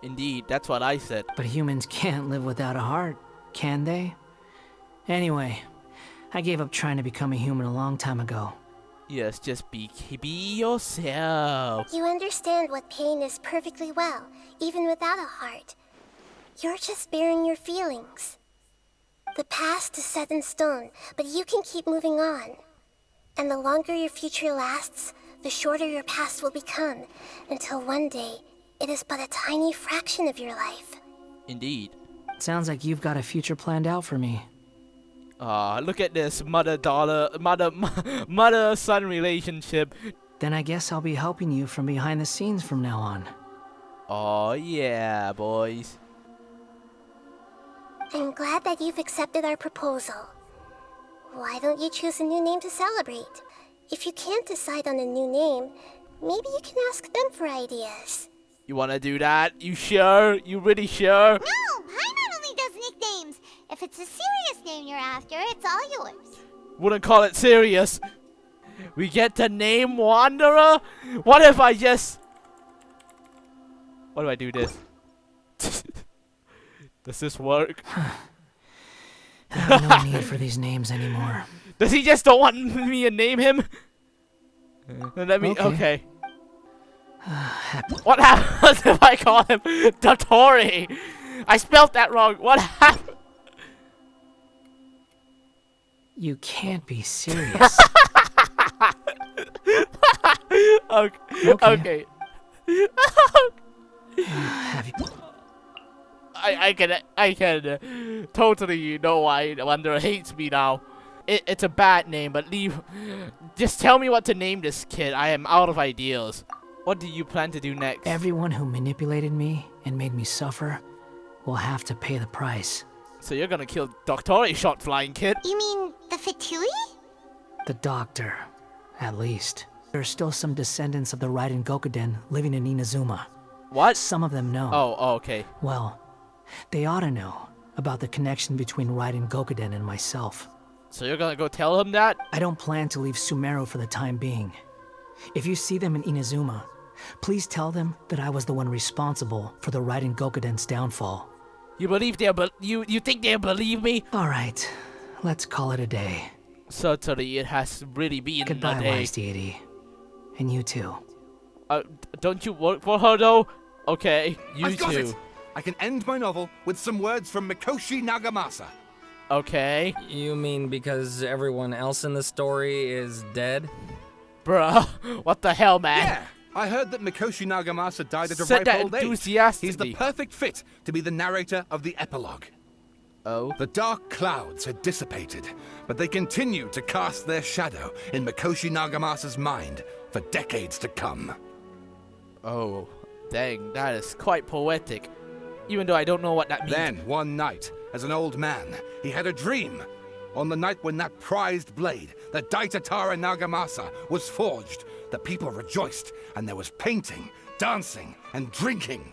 [SPEAKER 1] Indeed, that's what I said.
[SPEAKER 5] But humans can't live without a heart, can they? Anyway, I gave up trying to become a human a long time ago.
[SPEAKER 1] Yes, just be yourself.
[SPEAKER 4] You understand what pain is perfectly well, even without a heart. You're just bearing your feelings. The past is set in stone, but you can keep moving on. And the longer your future lasts, the shorter your past will become, until one day, it is but a tiny fraction of your life.
[SPEAKER 1] Indeed.
[SPEAKER 5] Sounds like you've got a future planned out for me.
[SPEAKER 1] Look at this mother-son relationship.
[SPEAKER 5] Then I guess I'll be helping you from behind the scenes from now on.
[SPEAKER 1] Oh yeah, boys.
[SPEAKER 4] I'm glad that you've accepted our proposal. Why don't you choose a new name to celebrate? If you can't decide on a new name, maybe you can ask them for ideas.
[SPEAKER 1] You wanna do that? You sure? You really sure?
[SPEAKER 6] No, Paimon only does nicknames. If it's a serious name you're after, it's all yours.
[SPEAKER 1] Wouldn't call it serious. We get to name Wanderer? What if I just... What do I do this? Does this work?
[SPEAKER 5] I have no need for these names anymore.
[SPEAKER 1] Does he just don't want me to name him? Then let me... Okay. What happens if I call him Dotori? I spelled that wrong. What happened?
[SPEAKER 5] You can't be serious.
[SPEAKER 1] Okay.
[SPEAKER 5] Have you...
[SPEAKER 1] I can totally know why Wanderer hates me now. It's a bad name, but just tell me what to name this kid. I am out of ideas. What do you plan to do next?
[SPEAKER 5] Everyone who manipulated me and made me suffer will have to pay the price.
[SPEAKER 1] So you're gonna kill Dotori, short flying kid?
[SPEAKER 6] You mean the Fatui?
[SPEAKER 5] The doctor, at least. There are still some descendants of the Raiden Gokuden living in Inazuma.
[SPEAKER 1] What?
[SPEAKER 5] Some of them know.
[SPEAKER 1] Oh, okay.
[SPEAKER 5] Well, they ought to know about the connection between Raiden Gokuden and myself.
[SPEAKER 1] So you're gonna go tell him that?
[SPEAKER 5] I don't plan to leave Sumeru for the time being. If you see them in Inazuma, please tell them that I was the one responsible for the Raiden Gokuden's downfall.
[SPEAKER 1] You believe you think they'll believe me?
[SPEAKER 5] Alright, let's call it a day.
[SPEAKER 1] Certainly it has really been
[SPEAKER 5] Goodbye,
[SPEAKER 1] a day.
[SPEAKER 5] wise deity. And you too.
[SPEAKER 1] Don't you work for her though? Okay, you
[SPEAKER 3] I've got
[SPEAKER 1] too.
[SPEAKER 3] it. I can end my novel with some words from Mikoshi Nagamasa.
[SPEAKER 1] Okay.
[SPEAKER 8] You mean because everyone else in the story is dead?
[SPEAKER 1] Bruh, what the hell, man?
[SPEAKER 3] Yeah, I heard that Mikoshi Nagamasa died at a
[SPEAKER 1] Said
[SPEAKER 3] ripe
[SPEAKER 1] that
[SPEAKER 3] old age.
[SPEAKER 1] enthusiastically.
[SPEAKER 3] He's the perfect fit to be the narrator of the epilogue.
[SPEAKER 1] Oh?
[SPEAKER 3] The dark clouds had dissipated, but they continue to cast their shadow in Mikoshi Nagamasa's mind for decades to come.
[SPEAKER 1] Oh, dang, that is quite poetic. Even though I don't know what that means.
[SPEAKER 3] Then, one night, as an old man, he had a dream. On the night when that prized blade, the Daitatara Nagamasa, was forged, the people rejoiced, and there was painting, dancing, and drinking.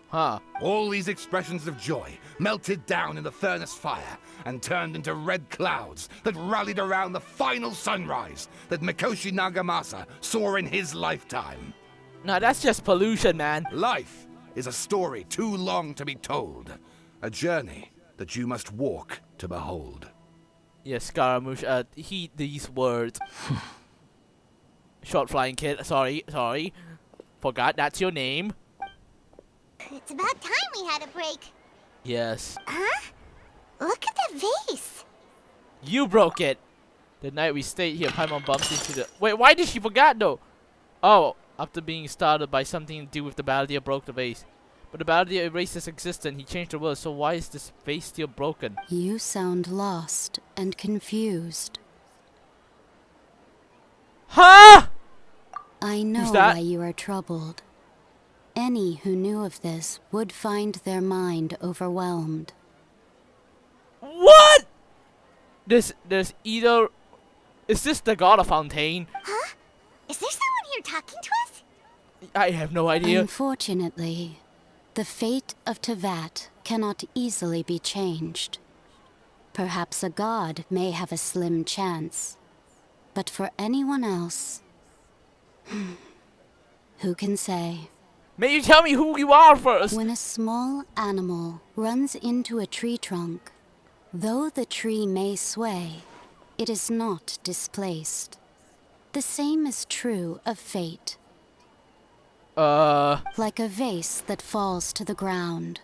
[SPEAKER 1] Huh.
[SPEAKER 3] All these expressions of joy melted down in the furnace fire and turned into red clouds that rallied around the final sunrise that Mikoshi Nagamasa saw in his lifetime.
[SPEAKER 1] Nah, that's just pollution, man.
[SPEAKER 3] Life is a story too long to be told. A journey that you must walk to behold.
[SPEAKER 1] Yes, Scaramouche, heed these words. Short flying kid, sorry. Forgot that's your name.
[SPEAKER 6] It's about time we had a break.
[SPEAKER 1] Yes.
[SPEAKER 6] Huh? Look at the vase.
[SPEAKER 1] You broke it. The night we stayed here, Paimon bumped into the... Wait, why did she forget though? Oh, after being startled by something to do with the balladeer broke the vase. But the balladeer erased his existence. He changed the world, so why is this vase still broken?
[SPEAKER 18] You sound lost and confused.
[SPEAKER 1] Huh?
[SPEAKER 18] I know why you are troubled. Any who knew of this would find their mind overwhelmed.
[SPEAKER 1] What? There's either... Is this the god of Fontaine?
[SPEAKER 6] Huh? Is there someone here talking to us?
[SPEAKER 1] I have no idea.
[SPEAKER 18] Unfortunately, the fate of Tevat cannot easily be changed. Perhaps a god may have a slim chance, but for anyone else, who can say?
[SPEAKER 1] May you tell me who you are first?
[SPEAKER 18] When a small animal runs into a tree trunk, though the tree may sway, it is not displaced. The same is true of fate. Like a vase that falls to the ground.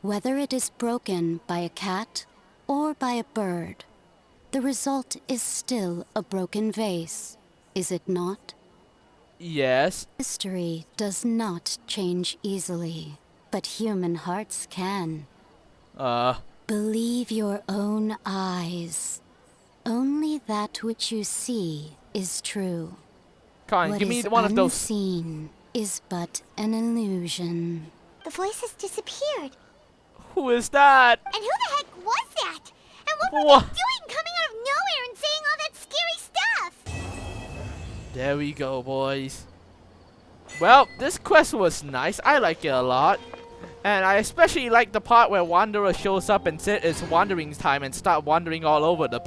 [SPEAKER 18] Whether it is broken by a cat or by a bird, the result is still a broken vase, is it not?
[SPEAKER 1] Yes.
[SPEAKER 18] History does not change easily, but human hearts can. Believe your own eyes. Only that which you see is true.
[SPEAKER 1] Come on,
[SPEAKER 18] What
[SPEAKER 1] give me
[SPEAKER 18] is
[SPEAKER 1] one of those.
[SPEAKER 18] unseen is but an illusion.
[SPEAKER 6] The voice has disappeared.
[SPEAKER 1] Who is that?
[SPEAKER 6] And who the heck was that? And what were
[SPEAKER 1] Wha-
[SPEAKER 6] they doing coming out of nowhere and saying all that scary stuff?
[SPEAKER 1] There we go, boys. Well, this quest was nice. I like it a lot. And I especially like the part where Wanderer shows up and said it's wandering time and start wandering all over the place.